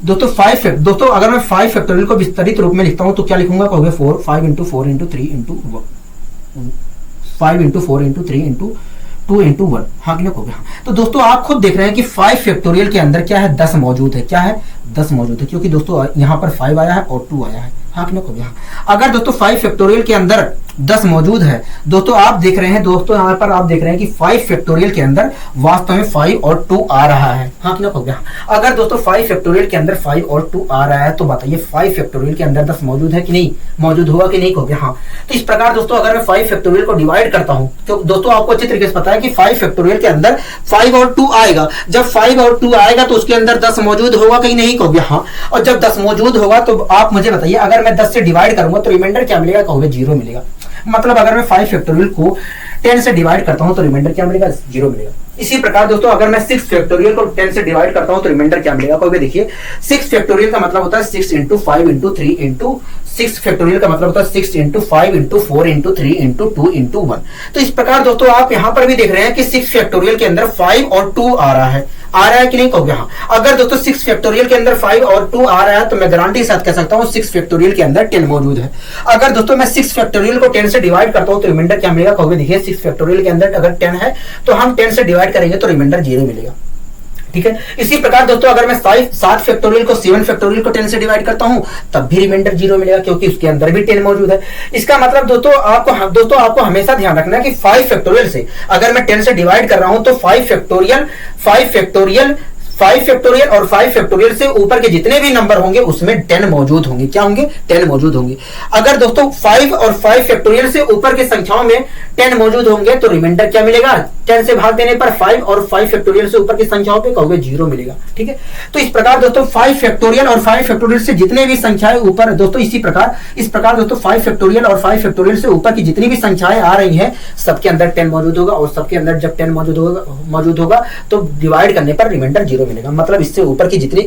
दोस्तों अगर मैं 5 फैक्टोरियल को विस्तारित रूप में लिखता हूं तो क्या लिखूंगा कहोगे 5 into 4 into 3 into 5 into 4 into 3 into 2 into 1। हाँ कि ना कहोगे। हाँ तो दोस्तों आप खुद देख रहे हैं कि 5 फैक्टोरियल के अंदर क्या है 10 मौजूद है। क्या है 10 मौजूद है, क्योंकि दोस्तों यहाँ पर 5 आया है और 2 आया है। हाँ कि ना कहोगे। हाँ अगर दोस्तों 5 फैक्टोरियल के अंदर 10 मौजूद है, दोस्तों आप देख रहे हैं यहाँ पर आप देख रहे हैं कि 5 फैक्टोरियल के अंदर वास्तव में 5 और 2 आ रहा है। हाँ कि ना कहोगे। हाँ अगर दोस्तों 5 फैक्टोरियल के अंदर 5 और 2 आ रहा है तो बताइए 5 फैक्टोरियल के अंदर 10 मौजूद है कि नहीं, मौजूद होगा कि नहीं कहोगे। हाँ तो इस प्रकार दोस्तों अगर मैं 5 फैक्टोरियल को डिवाइड करता हूं तो दोस्तों आपको अच्छे तरीके से पता है कि 5 फैक्टोरियल के अंदर 5 और 2 आएगा। जब 5 और 2 आएगा तो उसके अंदर 10 मौजूद होगा कि नहीं कहोगे। हाँ और जब 10 मौजूद होगा तो आप मुझे बताइए अगर मैं 10 से डिवाइड करूंगा तो रिमाइंडर क्या मिलेगा कहोगे 0 मिलेगा। मतलब अगर मैं 5 फैक्टोरियल को 10 से डिवाइड करता हूं तो रिमाइंडर क्या मिलेगा 0 मिलेगा। इसी प्रकार दोस्तों अगर मैं 6 फैक्टोरियल को 10 से डिवाइड करता हूं तो रिमाइंडर क्या मिलेगा कहोगे। देखिए 6 फैक्टोरियल का मतलब होता है 6 इंटू 5 इंटू 3 इंटू 6 फैक्टोरियल का मतलब होता है 6 into 5 into 4 into 3 into 2 into 1। तो इस प्रकार दोस्तों आप यहां पर भी देख रहे हैं कि 6 फैक्टोरियल के अंदर 5 और 2 आ रहा है कि नहीं कहोगे। हाँ अगर दोस्तों 6 फैक्टोरियल के अंदर 5 और 2 आ रहा है तो मैं गारंटी के साथ कह सकता हूं 6 फैक्टोरियल के अंदर 10 मौजूद है। अगर दोस्तों मैं 6 फैक्टोरियल को 10 से डिवाइड करता हूं तो रिमाइंडर क्या मिलेगा कहोगे। देखिए 6 फैक्टोरियल के अंदर अगर 10 है तो हम 10 से डिवाइड करेंगे तो रिमाइंडर 0 मिलेगा। ठीक है। इसी प्रकार दोस्तों अगर मैं 7 फैक्टोरियल को 7 फैक्टोरियल को 10 से डिवाइड करता हूं तब भी रिमाइंडर 0 मिलेगा, क्योंकि उसके अंदर भी 10 मौजूद है। इसका मतलब दोस्तों आपको हमेशा ध्यान रखना है कि 5 फैक्टोरियल से अगर मैं 10 से डिवाइड कर रहा हूं तो 5 फैक्टोरियल और 5 फैक्टोरियल से ऊपर के जितने भी नंबर होंगे उसमें 10 मौजूद होंगे। क्या होंगे? 10 मौजूद होंगे। अगर दोस्तों 5 और 5 फैक्टोरियल से ऊपर की संख्याओं में 10 मौजूद होंगे तो रिमाइंडर क्या मिलेगा? 10 से भाग देने पर 5 और 5 फैक्टोरियल से ऊपर की संख्याओं पे कहोगे 0 मिलेगा। ठीक है। तो इस प्रकार दोस्तों 5 फैक्टोरियल और 5 फैक्टोरियल से जितने भी संख्याएं ऊपर दोस्तों इस प्रकार दोस्तों 5 फैक्टोरियल और 5 फैक्टोरियल से ऊपर की जितनी भी संख्याएं आ रही हैं सबके अंदर 10 मौजूद होगा, और सबके अंदर जब 10 मौजूद होगा तो डिवाइड करने पर रिमाइंडर 0 मिलेगा। मतलब इससे ऊपर की जितनी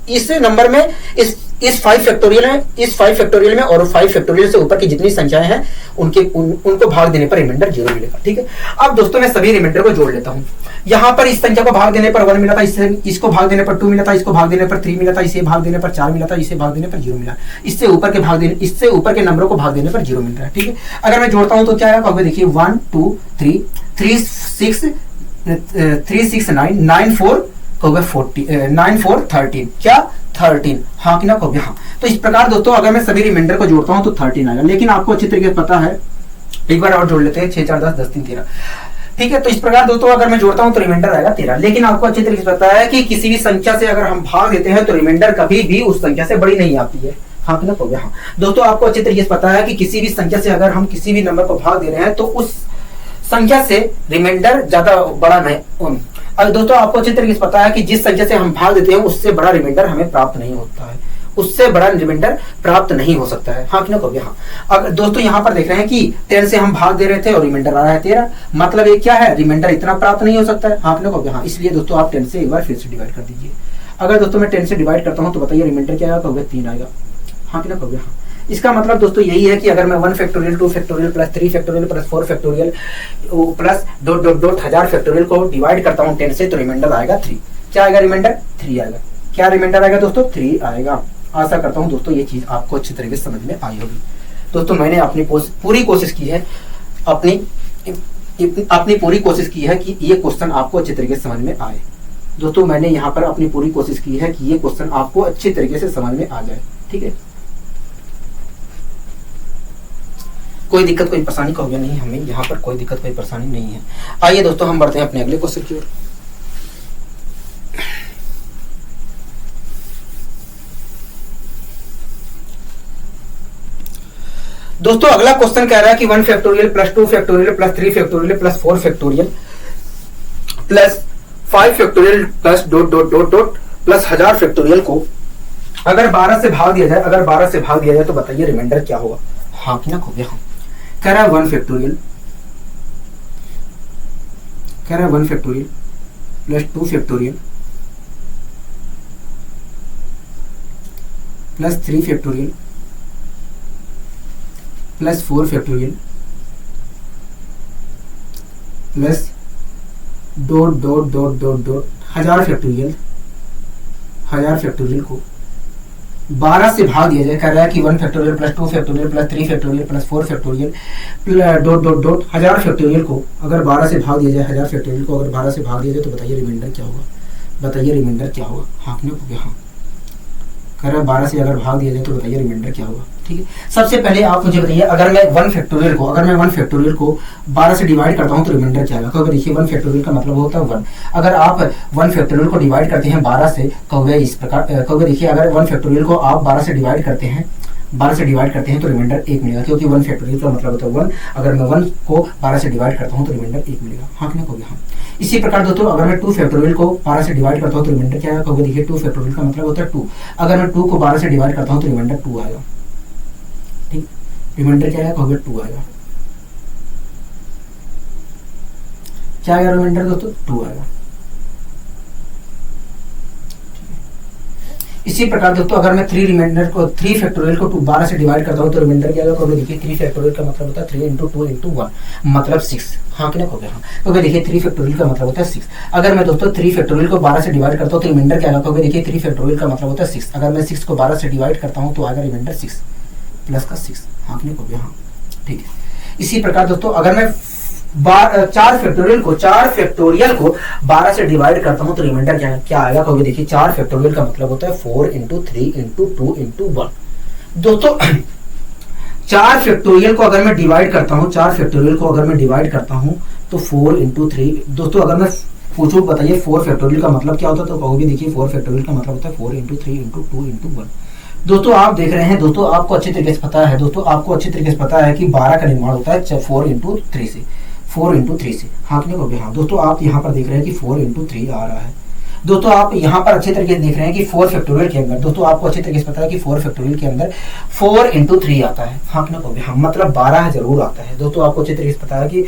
इस नंबर में इस 5 फैक्टोरियल में और 5 फैक्टोरियल से ऊपर की जितनी संख्याएं हैं उनको भाग देने पर रिमाइंडर 0 मिलेगा। ठीक है। अब दोस्तों मैं सभी रिमाइंडर को जोड़ लेता हूं। यहां पर इस संख्या को भाग देने पर 1 मिला था, इसको भाग देने पर 2 मिला था, इसको भाग देने पर 3 मिला था, इसे भाग देने पर 4 मिला था, इसे भाग देने पर 0 मिला। इससे ऊपर के नंबरों को भाग देने पर 0 मिल रहा है। ठीक है। अगर मैं जोड़ता हूं तो क्या आएगा? देखिए 1 2 3 6 9 9 4 9 4 13 क्या 13? हाँ कि ना कहोगे? हाँ। तो इस प्रकार दोस्तों अगर मैं सभी रिमाइंडर को जोड़ता हूं तो 13 आएगा। लेकिन आपको अच्छी तरीके से पता है, एक बार और जोड़ लेते हैं, 6 4 10 10 3 13। ठीक है। तो इस प्रकार दोस्तों अगर मैं जोड़ता हूं तो रिमाइंडर आएगा 13। लेकिन आपको अच्छी तरीके से पता है कि किसी भी संख्या से अगर हम भाग देते हैं तो रिमाइंडर कभी भी उस संख्या से बड़ी नहीं आती है। हाँ कि ना कहोगे? हाँ। दोस्तों आपको अच्छी तरीके से पता है कि किसी भी संख्या से अगर हम किसी भी नंबर को भाग दे रहे हैं तो उस संख्या से रिमाइंडर ज्यादा बड़ा नहीं। अब दोस्तों आपको अच्छी तरीके से पता है कि जिस संख्या से हम भाग देते हैं उससे बड़ा रिमाइंडर हमें प्राप्त नहीं होता है, उससे बड़ा रिमाइंडर प्राप्त नहीं हो सकता है। हाँ कि ना कहोगे? हाँ। अब दोस्तों यहाँ पर देख रहे हैं कि 10 से हम भाग दे रहे थे और रिमाइंडर आ रहा है 13, मतलब ये क्या है? रिमाइंडर इतना प्राप्त नहीं हो सकता है। हाँ कि ना कहोगे? हाँ। इसलिए दोस्तों आप 10 से एक बार फिर से डिवाइड कर दीजिए। अगर दोस्तों मैं 10 से डिवाइड करता हूँ तो बताइए रिमाइंडर क्या आएगा? कहोगे 3 आएगा। हाँ कि ना कहोगे? हाँ। इसका मतलब दोस्तों यही है कि अगर मैं 1 factorial 2 factorial plus 3 factorial plus 4 factorial plus dot dot dot 1000 factorial को डिवाइड करता हूं 10 से तो रिमाइंडर आएगा 3। क्या आएगा? रिमाइंडर 3 आएगा। क्या रिमाइंडर आएगा दोस्तों? 3 आएगा। आशा करता हूं दोस्तों ये चीज आपको अच्छी तरीके से समझ में आई होगी। दोस्तों मैंने अपनी पूरी कोशिश की है अपनी पूरी कोशिश की है कि ये क्वेश्चन आपको अच्छी तरीके से समझ में आए। दोस्तों मैंने यहाँ पर अपनी पूरी कोशिश की है कि ये क्वेश्चन आपको अच्छी तरीके से समझ में आ जाए। ठीक है। कोई दिक्कत कोई परेशानी कहोगे नहीं, हमें यहाँ पर कोई दिक्कत कोई परेशानी नहीं है। आइए दोस्तों हम बढ़ते हैं अपने अगले क्वेश्चन की ओर। दोस्तों अगला क्वेश्चन कह रहा है कि 1 factorial plus 2 factorial plus 3 factorial plus 4 factorial plus 5 factorial plus dot dot dot dot plus 1000 factorial को अगर 12 से भाग दिया जाए तो बताइए रिमाइंडर क्या होगा? हाँ कि ना कहोगे? हाँ। कह रहा है 1 factorial plus 2 factorial plus 3 factorial plus 4 factorial plus dot dot dot dot dot 1000 factorial को 12 से भाग दिया जाए। कह रहा है कि 1 factorial plus 2 factorial plus 3 factorial plus 4 factorial dot dot dot 1000 factorial को अगर 12 से भाग दिया जाए 1000 फैक्टोरियल को अगर 12 से भाग दिया जाए तो बताइए रिमाइंडर क्या होगा? हाँ कि नहीं? हाँ। कह रहा है 12 से अगर भाग दिया जाए तो बताइए रिमाइंडर क्या होगा? ठीक है। सबसे पहले आप मुझे बताइए अगर मैं 1 फैक्टोरियल को 12 से डिवाइड करता हूं तो रिमाइंडर क्या आएगा? क्योंकि देखिए 1 फैक्टोरियल का मतलब होता है 1। अगर आप 1 फैक्टोरियल को डिवाइड करते हैं 12 से कहोगे इस प्रकार, कहोगे देखिए अगर 1 फैक्टोरियल को आप 12 से डिवाइड करते हैं तो रिमाइंडर 1 मिलेगा, क्योंकि 1 फैक्टोरियल का मतलब होता है 1। अगर मैं 1 को 12 से डिवाइड करता हूं तो रिमाइंडर 1 मिलेगा। हाँ कि नहीं कहोगे? हाँ। इसी प्रकार दोस्तों अगर मैं 2 फैक्टोरियल को 12 से डिवाइड करता हूं तो रिमाइंडर क्या आएगा? कहोगे देखिए 2 फैक्टोरियल का मतलब होता है 2। अगर मैं 2 को 12 से डिवाइड करता हूं तो रिमाइंडर 2 आएगा। ठीक। रिमाइंडर क्या आएगा? कहोगे 2 आएगा। क्या आएगा रिमाइंडर दोस्तों? 2 आएगा। इसी प्रकार दोस्तों अगर मैं 3 फैक्टोरियल को 12 से डिवाइड करता हूं तो रिमाइंडर क्या आएगा? देखिए 3 फैक्टोरियल का मतलब होता है 3 × 2 × 1 मतलब 6। हाँ कि नहीं कहोगे? हाँ। क्योंकि देखिए 3 फैक्टोरियल का मतलब होता है 6। अगर मैं दोस्तों 3 फैक्टोरियल को 12 से डिवाइड करता हूं तो रिमाइंडर क्या आएगा? क्योंकि देखिए 3 फैक्टोरियल का मतलब होता है 6। अगर मैं 6 को 12 से डिवाइड करता हूं तो आएगा रिमाइंडर 6 प्लस का 6। हाँ कि नहीं कहोगे? हाँ। ठीक है। इसी प्रकार दोस्तों अगर मैं चार फैक्टोरियल को 12 से डिवाइड करता हूं तो रिमाइंडर क्या आएगा? क्योंकि देखिए 4 फैक्टोरियल का मतलब होता है 4 इंटू 3 इंटू 2 इंटू 1। दोस्तों 4 फैक्टोरियल को अगर मैं डिवाइड करता हूं, 4 फैक्टोरियल को अगर मैं डिवाइड करता हूं तो 4 इंटू 3। दोस्तों अगर मैं पूछूं बताइए 4 फैक्टोरियल का मतलब क्या होता है, तो कहोगे देखिए 4 फैक्टोरियल का मतलब होता है 4 इंटू 3 इंटू 2 इंटू 1। दोस्तों आप देख रहे हैं, दोस्तों आपको अच्छी तरीके से पता है, दोस्तों आपको अच्छी तरीके से पता है कि 12 का निर्माण होता है 4 इंटू 3 से, 4 इंटू 3 से। हाँ नहीं होगी? हाँ दोस्तों आप यहाँ पर देख रहे हैं कि 4 इंटू 3 आ रहा है। दोस्तों आप यहाँ पर अच्छे तरीके से देख रहे हैं कि 4 फैक्टोरियल के अंदर, दोस्तों आपको अच्छे तरीके से पता है कि 4 फैक्टोरियल के अंदर 4 इंटू 3 आता है। हाँ ना होगी? हाँ मतलब 12 जरूर आता है। दोस्तों आपको अच्छे तरीके से पता है कि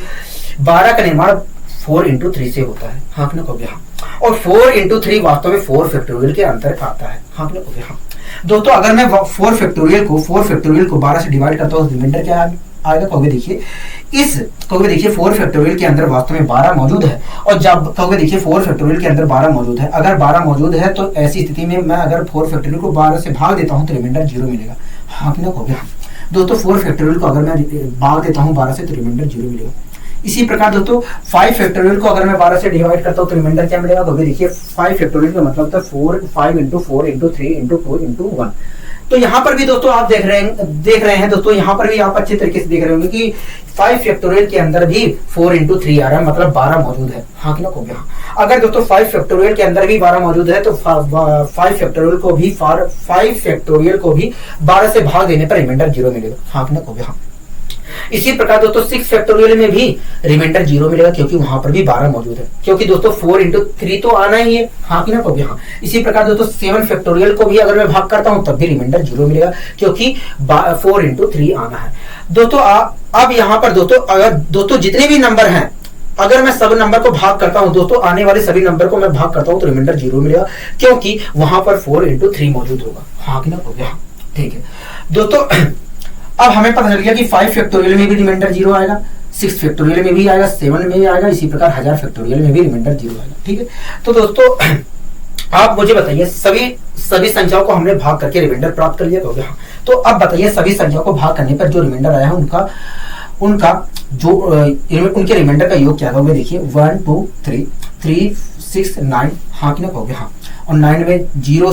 12 का निर्माण 4 इंटू 3 से होता है। हाँ ना होगी? हाँ और 4 इंटू 3 वास्तव में 4 फैक्टोरियल के अंतर आता है। हाँ ना होगी? हाँ दोस्तों अगर मैं 4 फैक्टोरियल को 12 से डिवाइड करता हूँ, रिमाइंडर क्या आएगा? कहोगे देखिए कहोगे देखिए 4 फैक्टोरियल के अंदर वास्तव में 12 मौजूद है, और जब कहोगे देखिए 4 फैक्टोरियल के अंदर 12 मौजूद है, अगर 12 मौजूद है तो ऐसी स्थिति में मैं अगर 4 फैक्टोरियल को 12 से भाग देता हूँ तो रिमाइंडर 0 मिलेगा। हाँ ना हो गया? दोस्तों 4 फैक्टोरियल को अगर मैं भाग देता हूँ 12 से तो रिमाइंडर 0 मिलेगा। इसी प्रकार दोस्तों 5 फैक्टोरियल को अगर मैं 12 से डिवाइड करता हूँ तो रिमाइंडर क्या मिलेगा? तो देखिए 5 फैक्टोरियल का मतलब होता है 5 इंटू 4 इंटू 3 इंटू 2 इंटू 1। तो यहाँ पर भी दोस्तों आप देख रहे हैं दोस्तों, यहाँ पर भी आप अच्छे तरीके से देख रहे होंगे कि 5 फैक्टोरियल के अंदर भी 4 इंटू 3 आ रहा है, मतलब 12 मौजूद है। हाँ कि ना हो गया? अगर दोस्तों 5 फैक्टोरियल के अंदर भी 12 मौजूद है तो 5 फैक्टोरियल को भी 12 से भाग देने पर रिमाइंडर 0 मिलेगा। हाँ कि ना हो गया? इसी प्रकार दोस्तों 6 फैक्टोरियल में भी रिमाइंडर 0 मिलेगा, क्योंकि वहां पर भी 12 मौजूद है, क्योंकि दोस्तों 4 इंटू 3 तो आना ही है। हाँ कि ना हो गया? हाँ इसी प्रकार दोस्तों 7 फैक्टोरियल को भी अगर मैं भाग करता हूं तब भी रिमाइंडर 0 मिलेगा, क्योंकि 4 इंटू 3 आना है। दोस्तों अब यहाँ पर दोस्तों अगर दोस्तों जितने भी नंबर हैं, अगर मैं सब नंबर को भाग करता हूं दोस्तों, आने वाले सभी नंबर को मैं भाग करता हूं तो रिमाइंडर 0 मिलेगा, क्योंकि वहां पर 4 इंटू 3 मौजूद होगा। हाँ कि ना हो गया? ठीक है दोस्तों अब हमें पता चल गया कि 5 फैक्टोरियल में भी रिमाइंडर 0 आएगा, 6 फैक्टोरियल में भी आएगा, 7 में भी आएगा, इसी प्रकार 1000 फैक्टोरियल में भी रिमाइंडर 0 आएगा। ठीक है तो दोस्तों आप मुझे बताइए सभी संख्याओं को हमने भाग करके रिमाइंडर प्राप्त कर लिया तो हाँ, तो अब बताइए सभी संख्याओं को भाग करने पर जो रिमाइंडर आया है उनके रिमाइंडर का योग क्या होगा? देखिए 1 2 3 3 6 9। हाँ कि ना कहोगे? हाँ और 9 में 0,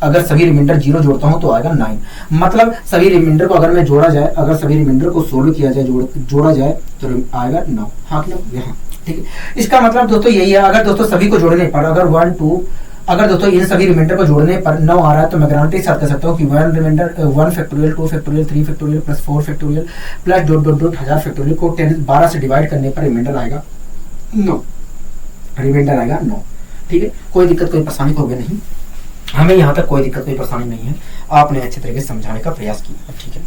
अगर सभी रिमाइंडर 0 जोड़ता हूं तो आएगा 9। मतलब सभी रिमाइंडर को अगर मैं जोड़ा जाए, अगर सभी रिमाइंडर को सोल्व किया जाए, जोड़ा जाए तो आएगा 9। हाँ कि ना? हाँ ठीक है। इसका मतलब दोस्तों यही है, अगर दोस्तों सभी को जोड़ने पर अगर दोस्तों इन सभी रिमाइंडर को जोड़ने पर 9 आ रहा है तो मैं गारंटी साथ कह सकता हूँ कि 1 factorial 2 factorial 3 factorial plus 4 factorial plus dot dot dot 1000 factorial को 12 से डिवाइड करने पर रिमाइंडर आएगा 9। रिमाइंडर आएगा 9। ठीक है, कोई दिक्कत कोई परेशानी होगी नहीं, हमें यहाँ तक कोई दिक्कत कोई परेशानी नहीं है, आपने अच्छे तरीके से समझाने का प्रयास किया। ठीक है,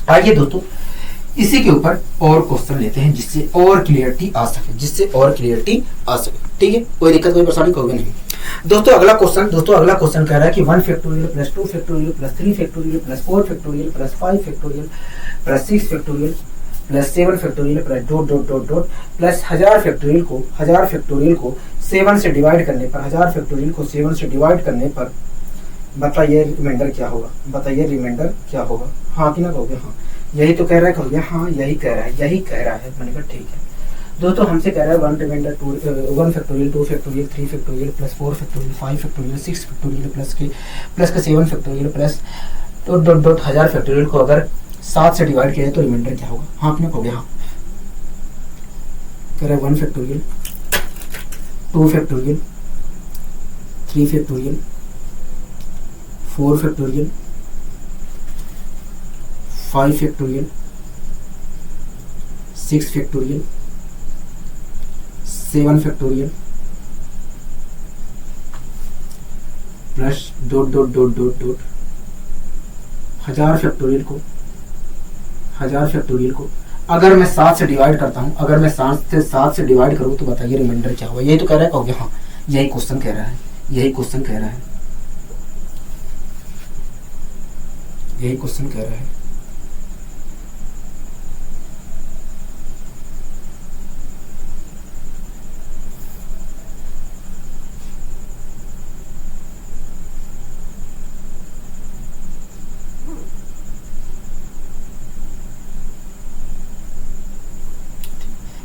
आइए दोस्तों इसी के ऊपर और क्वेश्चन लेते हैं जिससे और क्लियरिटी आ सके, ठीक है, कोई दिक्कत कोई परेशानी होगी नहीं। दोस्तों अगला क्वेश्चन कह रहा है कि 1 factorial plus 2 factorial plus 3 factorial plus 4 factorial plus 5 factorial plus 6 factorial plus 7 factorial plus dot dot dot dot plus 1000 factorial को 7 से डिवाइड करने पर 1000 फैक्टोरियल को 7 से डिवाइड करने पर बताइए रिमाइंडर क्या होगा। हाँ कि ना कहोगे? हाँ यही तो कह रहा है, कहोगे हाँ यही कह रहा है। मैंने कहा ठीक है दोस्तों, हमसे कह रहा है 1 remainder 1 factorial 2 factorial 3 factorial plus 4 factorial 5 factorial 6 factorial plus के 7 factorial plus dot dot dot 1000 factorial को अगर 7 से डिवाइड किया तो रिमाइंडर क्या होगा। हाँ आपने कहोगे हाँ, कह रहा है 1 factorial 2 factorial 3 factorial 4 factorial 5 factorial 6 factorial 7 factorial plus dot dot dot dot dot 1000 factorial को अगर मैं 7 से डिवाइड करता हूं, अगर मैं 7 से डिवाइड करूं तो बताइए रिमाइंडर क्या होगा। यही तो कह रहा है, कहोगे हाँ यही क्वेश्चन कह रहा है।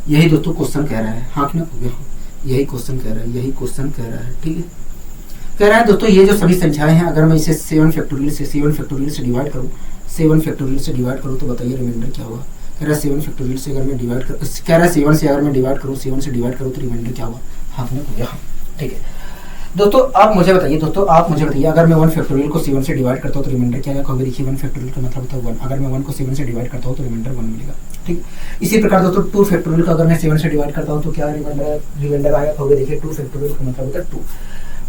यही दोस्तों क्वेश्चन कह रहा है, हाँ कि ना, यही क्वेश्चन कह रहा है, यही क्वेश्चन कह रहा है, ठीक है। कह रहा है दोस्तों ये जो सभी संख्याएं हैं, अगर मैं इसे 7 फैक्टोरियल से डिवाइड करूँ, 7 फैक्टोरियल से डिवाइड करूँ तो बताइए रिमाइंडर क्या होगा। कह रहा है 7 फैक्टोरियल से अगर मैं डिवाइड कर, कह रहा है 7 से अगर मैं डिवाइड करूँ, 7 से डिवाइड करूँ तो रिमाइंडर क्या होगा, हाँ कि ना, ठीक है। दोस्तों आप मुझे बताइए अगर मैं 1 फैक्टोरियल को 7 से डिवाइड करता हूँ तो रिमाइंडर क्या आएगा। देखिए 1 फैक्टोरियल का मतलब होता है 1, अगर मैं 1 को 7 से डिवाइड करता हूँ तो रिमाइंडर 1 मिलेगा, ठीक। इसी प्रकार दोस्तों 2 फैक्टोरियल का अगर मैं 7 से डिवाइड करता हूँ तो क्या रिमाइंडर आएगा। देखिए 2 फैक्टोरियल का मतलब होता है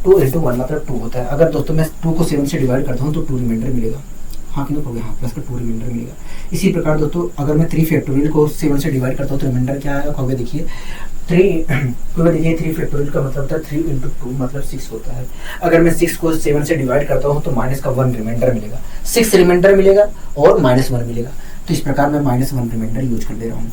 2 इंटू 1 मतलब 2 होता है। अगर दोस्तों मैं 2 को 7 से डिवाइड करता हूँ तो 2 रिमाइंडर मिलेगा, हाँ कि ना, हाँ प्लस का 2 रिमाइंडर मिलेगा। इसी प्रकार दोस्तों अगर मैं 3 फैक्टोरियल को 7 से डिवाइड करता हूँ तो रिमाइंडर क्या आएगा। देखिए 3 फैक्टोरियल का मतलब होता है 3 इंटू 2 मतलब 6 होता है। अगर मैं 6 को 7 से डिवाइड करता हूँ तो माइनस का 1 रिमाइंडर मिलेगा, 6 रिमाइंडर मिलेगा और -1 मिलेगा। तो इस प्रकार मैं -1 रिमाइंडर यूज कर ले रहा हूँ,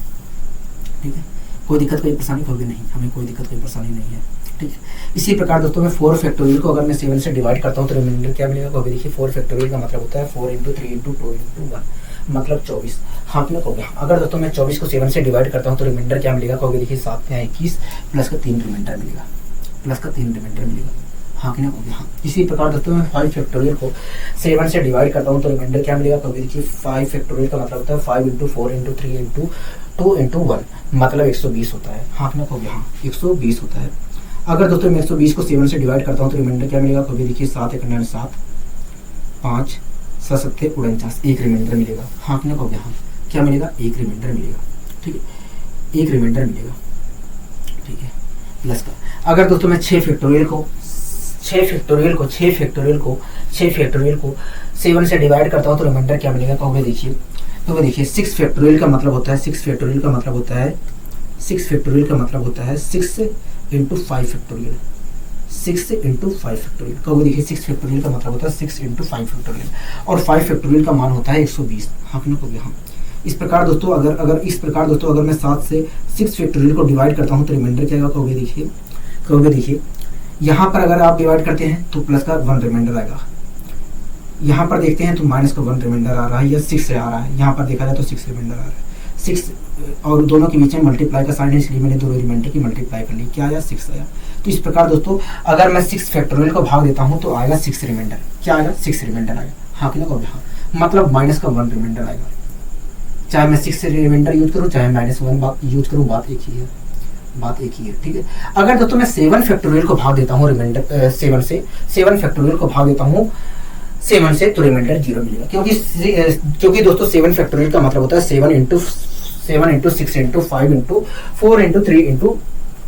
ठीक है। कोई दिक्कत कोई परेशानी होगी नहीं, हमें कोई दिक्कत कोई परेशानी नहीं है, ठीक है। इसी प्रकार दोस्तों मैं 4 फैक्टोरियल को अगर मैं 7 से डिवाइड करता हूँ तो रिमाइंडर क्या मिलेगा। देखिए 4 फैक्टोरियल का मतलब होता है 4 इंटू 3 इंटू 2 इंटू 1 मतलब 24, हाँ कि ना, हो गया। अगर दोस्तों मैं 24 को 7 से डिवाइड करता हूँ तो रिमाइंडर क्या मिलेगा। देखिए 7 में 21 प्लस का 3 रिमाइंडर मिलेगा, हाँ कि ना, हो गया। हाँ इसी प्रकार दोस्तों मैं 5 फैक्टोरियल को 7 से डिवाइड करता हूँ तो रिमाइंडर क्या मिलेगा। देखिए 5 फैक्टोरियल का मतलब होता है 5 इंटू 4 इंटू 3 इंटू 2 इंटू 1 मतलब 120 होता है, हाँ कि ना, हो गया। हाँ 120 होता है। अगर दोस्तों मैं 120 को 7 से डिवाइड करता हूँ तो रिमाइंडर क्या मिलेगा। देखिए 7 1 9 7 5 7 7 49 एक रिमाइंडर मिलेगा, हाँ कि ना, हो गया। हाँ क्या मिलेगा, एक रिमाइंडर मिलेगा, ठीक है, एक रिमाइंडर मिलेगा, ठीक है, प्लस का। अगर दोस्तों मैं 6 फैक्टोरियल को 7 से डिवाइड करता हूँ तो रिमाइंडर क्या मिलेगा। देखिए 6 फैक्टोरियल का मतलब होता है 6 फैक्टोरियल का मतलब होता है 6 इंटू 5 फैक्टोरियल, 6 इंटू 5 फैक्टोरियल। देखिए 6 फैक्टोरियल का मतलब होता है 6 इंटू 5 फैक्टोरियल और 5 फैक्टोरियल का मान होता है 120, हाँ कि ना, हाँ। इस प्रकार दोस्तों अगर मैं 7 से 6 फैक्टोरियल को डिवाइड करता हूँ तो रिमाइंडर क्या होगा। देखिए यहाँ पर अगर आप डिवाइड करते हैं तो प्लस का 1 रिमाइंडर आएगा, यहाँ पर देखते हैं तो माइनस का 1 रिमाइंडर आ रहा है या 6 से आ रहा है, यहाँ पर देखा जाए तो 6 रिमाइंडर आ रहा है, 6 और दोनों के बीच में मल्टीप्लाई का साइन है इसलिए मैंने दोनों रिमाइंडर की मल्टीप्लाई कर ली, क्या आया 6 आया। तो इस प्रकार दोस्तों अगर मैं 6 फैक्टोरियल को भाग देता हूँ तो आएगा 6 रिमाइंडर, क्या आएगा 6 रिमाइंडर आएगा, हाँ कि ना, हाँ मतलब माइनस का 1 रिमाइंडर आएगा। चाहे मैं 6 रिमाइंडर यूज करूँ चाहे -1 यूज करूँ, बात एक ही है, ठीक है। अगर दोस्तों मैं 7 फैक्टोरियल को भाग देता हूँ रिमाइंडर 7 फैक्टोरियल को भाग देता हूँ 7 से तो रिमाइंडर 0 मिलेगा, क्योंकि दोस्तों 7 फैक्टोरियल का मतलब होता है 7 into 6 into 5 into 4 into 3 into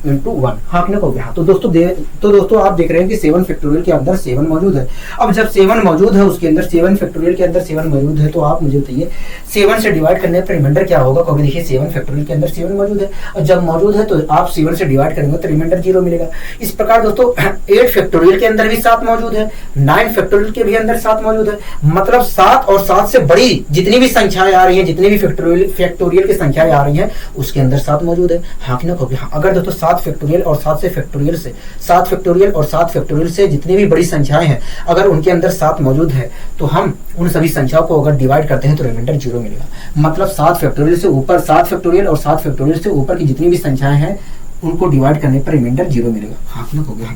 1, हाँ कि ना, हो गया। तो दोस्तों आप देख रहे हैं कि 7 फैक्टोरियल के अंदर 7 मौजूद है। अब जब 7 मौजूद है उसके अंदर 7 फैक्टोरियल के अंदर 7 मौजूद है तो आप मुझे बताइए 7 से डिवाइड करने पर रिमाइंडर क्या होगा। क्योंकि देखिए 7 फैक्टोरियल के अंदर 7 मौजूद है और जब मौजूद है तो आप 7 से डिवाइड करेंगे तो रिमाइंडर 0 मिलेगा। इस प्रकार दोस्तों 8 फैक्टोरियल के अंदर भी 7 मौजूद है, 9 फैक्टोरियल के भी अंदर 7 मौजूद है, मतलब 7 और 7 से बड़ी जितनी भी संख्याएं आ रही हैं, जितनी भी फैक्टोरियल की संख्याएं आ रही हैं उसके अंदर 7 मौजूद है, हाँ कि ना, हो गया। अगर दोस्तों 7 फैक्टोरियल और 7 फैक्टोरियल से जितनी भी बड़ी संख्याएं हैं अगर उनके अंदर 7 मौजूद है तो हम उन सभी संख्याओं को अगर डिवाइड करते हैं तो रिमाइंडर 0 मिलेगा। मतलब 7 फैक्टोरियल से ऊपर 7 फैक्टोरियल और 7 फैक्टोरियल से ऊपर की जितनी भी संख्याएं हैं उनको डिवाइड करने पर रिमाइंडर 0 मिलेगा, हाँ कि ना, हो गया।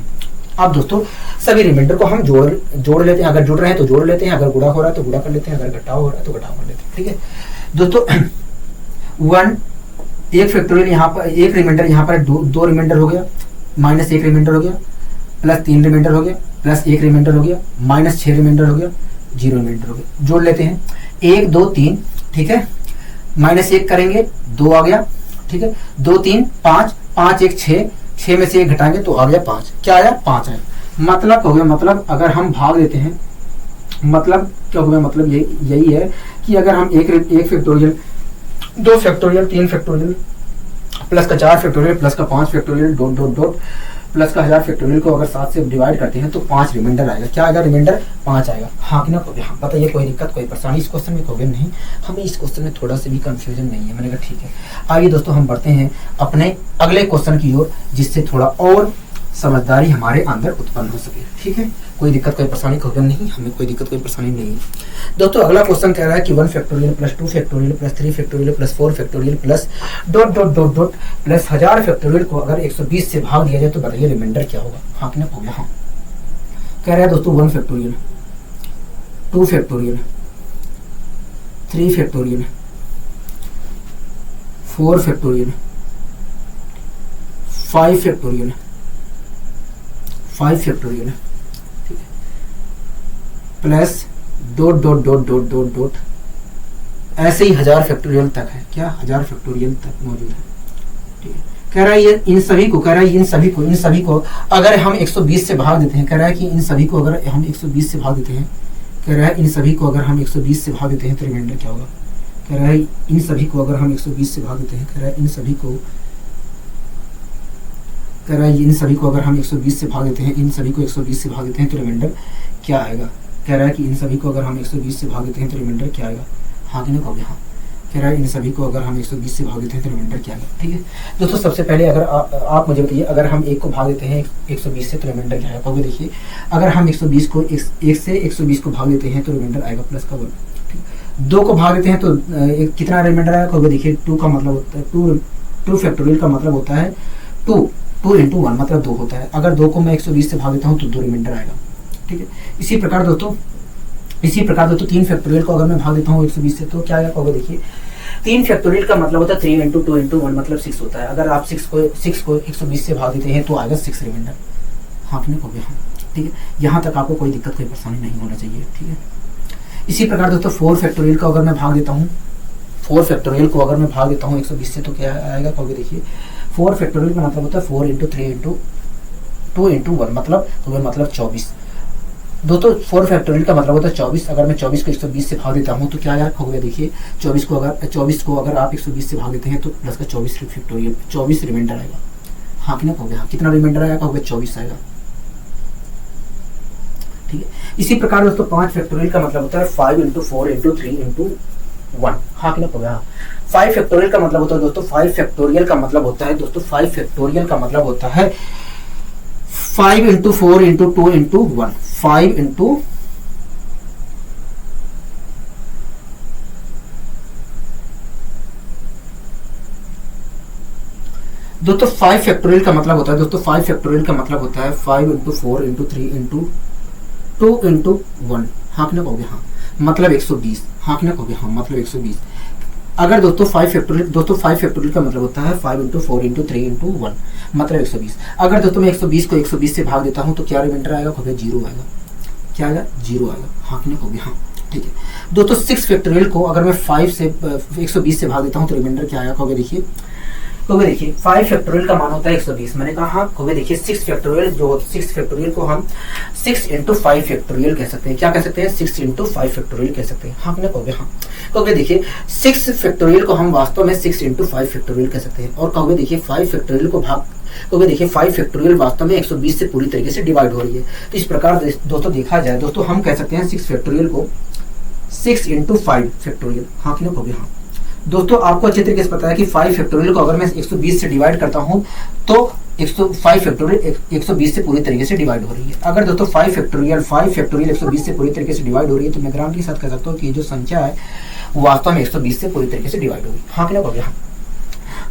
अब दोस्तों सभी रिमाइंडर को हम जोड़ लेते हैं, अगर जुड़ रहे हैं तो जोड़ लेते हैं, अगर गुणा हो रहा है तो गुणा कर लेते हैं, अगर घटाव हो रहा है तो घटाव कर लेते हैं, ठीक है दोस्तों। 1 फैक्टोरियल यहाँ पर, एक रिमाइंडर यहाँ पर 2 रिमाइंडर हो गया, -1 रिमाइंडर हो गया, +3 रिमाइंडर हो गया, +1 रिमाइंडर हो गया, -6 रिमाइंडर हो गया, 0 रिमाइंडर हो गया। जोड़ लेते हैं 1 2 3, ठीक है, -1 करेंगे 2 आ गया, ठीक है, 2 3 5 5 1 6, 6 में से 1 घटाएंगे तो आ गया 5, क्या आया 5 आया। मतलब हो गया, मतलब अगर हम भाग देते हैं, मतलब क्या हो गया, मतलब यही है कि अगर हम एक फैक्टोरियल 2 फैक्टोरियल 3 फैक्टोरियल प्लस का 4 फैक्टोरियल प्लस का 5 factorial dot dot dot plus का 1000 फैक्टोरियल को अगर 7 से डिवाइड करते हैं तो 5 रिमाइंडर आएगा, क्या आएगा, रिमाइंडर 5 आएगा, हाँ कि ना, हो गया। हाँ बताइए कोई दिक्कत कोई परेशानी इस क्वेश्चन में, होगी नहीं, हमें इस क्वेश्चन में थोड़ा सा भी कंफ्यूजन नहीं है। मैंने कहा ठीक है, आइए दोस्तों हम बढ़ते हैं अपने अगले क्वेश्चन की ओर जिससे थोड़ा और समझदारी हमारे अंदर उत्पन्न हो सके। ठीक है, कोई दिक्कत कोई परेशानी होगा नहीं, हमें कोई दिक्कत कोई परेशानी नहीं है। दोस्तों अगला क्वेश्चन कह रहा है कि 1 factorial plus 2 factorial plus 3 factorial plus 4 factorial plus dot dot dot dot plus 1000 factorial को अगर 120 से भाग दिया जाए तो बताइए रिमाइंडर क्या होगा। हाँ कि ना हो गया। हाँ कह रहा है दोस्तों 1 factorial, 2 factorial, 3 factorial, 4 factorial, 5 factorial, 5 factorial, ठीक है, plus dot dot dot dot dot dot ऐसे ही 1000 फैक्टोरियल तक है। क्या 1000 फैक्टोरियल तक मौजूद है। ठीक है, कह रहा है ये इन सभी को, कह रहा है इन सभी को अगर हम 120 से भाग देते हैं, कह रहा है कि इन सभी को अगर हम 120 से भाग देते हैं, कह रहा है इन सभी को अगर हम 120 से भाग देते हैं तो रिमाइंडर क्या होगा। कह रहा है इन सभी को अगर हम 120 से भाग देते हैं, कह रहा है इन सभी को, कह रहा है इन सभी को अगर हम 120 से भाग देते हैं, इन सभी को 120 से भाग देते हैं तो रिमाइंडर क्या आएगा। कह रहा है कि इन सभी को अगर हम 120 से भाग देते हैं तो रिमाइंडर क्या आएगा। हाँ कि नहीं कहोगे। हाँ कह रहा है इन सभी को अगर हम 120 से भाग देते हैं तो रिमाइंडर क्या आएगा। ठीक है दोस्तों, सबसे पहले अगर आप मुझे बताइए, अगर हम एक को भाग देते हैं 120 से तो रिमाइंडर क्या आएगा। कहोगे देखिए अगर हम 120 को 1 से 120 को भाग देते हैं तो रिमाइंडर आएगा प्लस का 1। ठीक, 2 को भाग देते हैं तो कितना रिमाइंडर आएगा। कहोगे देखिए 2 का मतलब होता है 2 फैक्टोरियल का मतलब होता है 2 इंटू 1 मतलब 2 होता है। अगर 2 को मैं 120 से भाग देता हूँ तो 2 रिमाइंडर आएगा। ठीक है, इसी प्रकार दोस्तों 3 फैक्टोरियल को अगर मैं भाग देता हूँ 120 से तो क्या आएगा। कहोगे देखिए 3 फैक्टोरियल का मतलब होता है 3 इंटू 2 इंटू 1 मतलब 6 होता है। अगर आप 6 को 120 से भाग देते हैं तो आएगा 6 रिमाइंडर। हाँ कि नहीं कहोगे। हाँ ठीक है, यहाँ तक आपको कोई दिक्कत कोई परेशानी नहीं होना चाहिए। ठीक है, इसी प्रकार दोस्तों 4 फैक्टोरियल को अगर मैं भाग देता हूँ, 4 फैक्टोरियल को अगर मैं भाग देता हूँ 120 से तो क्या आएगा। कहोगे देखिए 4 फैक्टोरियल का मतलब होता है 4 इंटू 3 इंटू 2 इंटू 1 मतलब 24। दोस्तों 4 फैक्टोरियल का मतलब होता है 24। अगर मैं 24 को 120 से भाग देता हूँ तो क्या यार कहोगे देखिए 24 को अगर आप 120 से भाग देते हैं तो प्लस का 24 फैक्टोरियल 24 रिमाइंडर आएगा। हाँ कि ना कहोगे। हाँ कितना रिमाइंडर आएगा। कहोगे 24 आएगा। ठीक है, इसी प्रकार दोस्तों 5 फैक्टोरियल का मतलब होता है 5 इंटू 4 इंटू 3 इंटू 1। हाँ कि ना कहोगे। हाँ 5 फैक्टोरियल का मतलब होता है दोस्तों 5 फैक्टोरियल का मतलब होता है दोस्तों 5 फैक्टोरियल का मतलब होता है 5 इंटू 4 इंटू 2 इंटू 1। 5 इंटू दोस्तों 5 फैक्टोरियल का मतलब होता है दोस्तों 5 फैक्टोरियल का मतलब होता है 5 इंटू 4 इंटू 3 इंटू 2 इंटू 1। हाँ कि ना कहोगे। हाँ मतलब 120। हाँ कि ना कहोगे। हाँ मतलब 120। अगर दोस्तों 5 फैक्टोरियल का मतलब होता है 5 इंटू 4 इंटू 3 इंटू 1 मतलब 120। अगर दोस्तों मैं 120 को 120 से भाग देता हूँ तो क्या रिमाइंडर आएगा। कहोगे 0 आएगा। क्या आएगा 0 आएगा। हाँ कि नहीं कहोगे। हाँ ठीक है दोस्तों 6 फैक्टोरियल को अगर मैं 5 से 120 से भाग देता हूँ तो रिमाइंडर क्या आएगा। कहोगे देखिए 5 फैक्टोरियल का मान होता है 120। मैंने कहा हाँ कहोगे देखिए 6 फैक्टोरियल को हम 6 इंटू 5 फैक्टोरियल कह सकते हैं। क्या कह सकते हैं 6 इंटू 5 फैक्टोरियल कह सकते हैं। हाँ कि नहीं कहोगे। हाँ कहोगे देखिए 6 फैक्टोरियल को हम वास्तव में 6 इंटू 5 फैक्टोरियल कह सकते हैं। और कहोगे देखिए 5 फैक्टोरियल को कहोगे देखिए 5 फैक्टोरियल वास्तव में 120 से पूरी तरीके से डिवाइड हो रही है। तो इस प्रकार दोस्तों देखा जाए दोस्तों हम कह सकते हैं 6 फैक्टोरियल को 6 इंटू 5 फैक्टोरियल। हाँ कि नहीं कहोगे। हाँ दोस्तों आपको अच्छे तरीके से पता है कि 5 फैक्टोरियल को अगर मैं 120 से डिवाइड करता हूं तो 5 फैक्टोरियल 120 से पूरी तरीके से डिवाइड हो रही है। अगर दोस्तों 5 फैक्टोरियल 120 से पूरी तरीके से डिवाइड हो रही है तो मैं गारंटी के साथ कह सकता हूं कि ये जो संख्या है वो वास्तव में 120 से पूरी तरीके से डिवाइड होगी। हाँ कि ना कहोगे। हाँ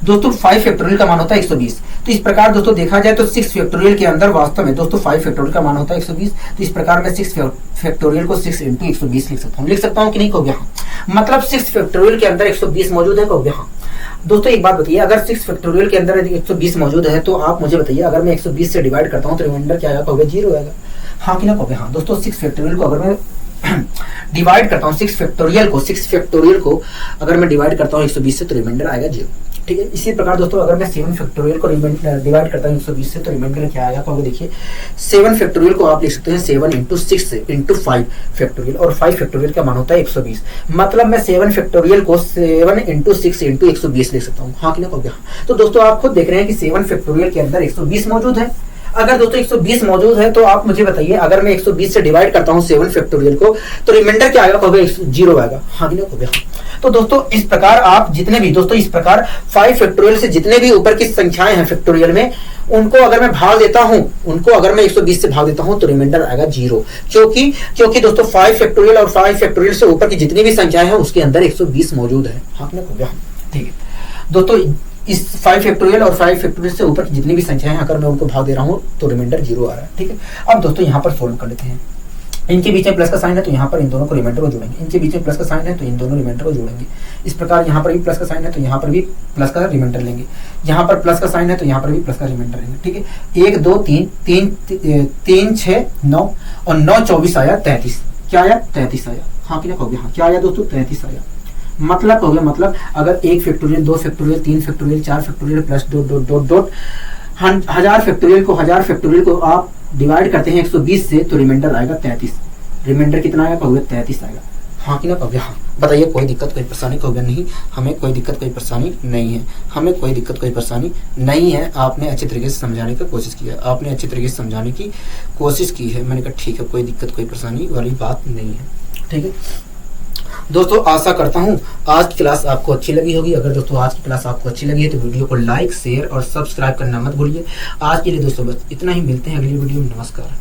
दोस्तों 5 फैक्टोरियल का मान होता है 120। तो इस प्रकार दोस्तों देखा जाए तो 6 फैक्टोरियल के अंदर वास्तव में दोस्तों 5 फैक्टोरियल का मान होता है 120। तो इस प्रकार मैं 6 फैक्टोरियल को 6 इंटू 120 लिख सकता हूँ कि नहीं कहोगे। हाँ मतलब 6 फैक्टोरियल के अंदर 120 मौजूद है। कहोगे। हाँ दोस्तों एक बात बताइए, अगर 6 फैक्टोरियल के अंदर 120 मौजूद है तो आप मुझे बताइए अगर मैं 120 से डिवाइड करता हूँ तो रिमाइंडर क्या आएगा। कहोगे 0 आएगा। हाँ कि ना कहोगे। हाँ दोस्तों 6 फैक्टोरियल को अगर मैं डिवाइड करता हूँ 6 फैक्टोरियल को अगर मैं डिवाइड करता हूँ 120 से तो रिमाइंडर आएगा 0। ठीक है, इसी प्रकार दोस्तों अगर मैं 7 फैक्टोरियल को डिवाइड करता हूँ 120 से तो रिमाइंडर क्या आएगा। कहोगे देखिए 7 फैक्टोरियल को आप लिख सकते हैं 7 इंटू 6 इंटू 5 फैक्टोरियल। और 5 फैक्टोरियल का मान होता है 120। मतलब मैं 7 फैक्टोरियल को 7 इंटू 6 इंटू 120 लिख सकता हूँ। हाँ कि ना कहोगे। हाँ तो दोस्तों आप खुद देख रहे हैं कि 7 फैक्टोरियल के अंदर 120 मौजूद है। अगर दोस्तों 120 मौजूद है तो आप मुझे बताइए, अगर मैं 120 से डिवाइड करता हूं 7 फैक्टोरियल को तो रिमाइंडर क्या आएगा? कहोगे 0 आएगा। हाँ कि नहीं? तो दोस्तों इस प्रकार आप जितने भी दोस्तों इस प्रकार 5 फैक्टोरियल से जितने भी ऊपर की संख्याएं हैं फैक्टोरियल में, उनको अगर मैं भाग देता हूं, उनको अगर मैं 120 से भाग देता हूं तो रिमाइंडर आएगा 0। क्योंकि दोस्तों 5 फैक्टोरियल और 5 फैक्टोरियल से ऊपर की जितनी भी संख्याएं हैं उसके अंदर 120 मौजूद है। हाँ ठीक है दोस्तों, इस 5 फैक्टोरियल और 5 फैक्टोरियल से ऊपर की जितनी भी संख्याएं हैं अगर मैं उनको भाग दे रहा हूं तो रिमाइंडर 0 आ रहा है। ठीक है, अब दोस्तों यहां पर सोल्व कर लेते हैं। इनके बीच में प्लस का साइन है तो यहाँ पर इन दोनों को रिमाइंडर को जोड़ेंगे, इनके बीच में प्लस का साइन है तो इन दोनों रिमाइंडर को जोड़ेंगे। इस प्रकार यहाँ पर भी प्लस का साइन है तो यहाँ पर भी प्लस का रिमाइंडर लेंगे, यहाँ पर प्लस का साइन है तो यहाँ पर भी प्लस का रिमाइंडर लेंगे। ठीक है, 1 2 3 6 9 और 9 24 आया 33। क्या आया? 33 आया। हाँ कि नहीं? हाँ क्या आया दोस्तों? 33 आया। मतलब हो गया, मतलब अगर 1 factorial 2 factorial 3 factorial 4 factorial plus dot dot dot dot 1000 factorial को आप डिवाइड करते हैं 120 से तो रिमाइंडर आएगा 33। रिमाइंडर कितना आएगा? कहोगे 33 आएगा। हाँ कि ना? कहोगे हाँ। बताइए कोई दिक्कत कोई परेशानी? कहोगे नहीं, हमें कोई दिक्कत कोई परेशानी नहीं है, हमें कोई दिक्कत कोई परेशानी नहीं है। आपने अच्छे तरीके से समझाने की कोशिश की है, आपने अच्छे तरीके से समझाने की कोशिश की है। मैंने कहा ठीक है, कोई दिक्कत कोई परेशानी वाली बात नहीं है। ठीक है दोस्तों, आशा करता हूँ आज की क्लास आपको अच्छी लगी होगी। अगर दोस्तों आज की क्लास आपको अच्छी लगी है तो वीडियो को लाइक शेयर और सब्सक्राइब करना मत भूलिए। आज के लिए दोस्तों बस इतना ही, मिलते हैं अगली वीडियो में। नमस्कार।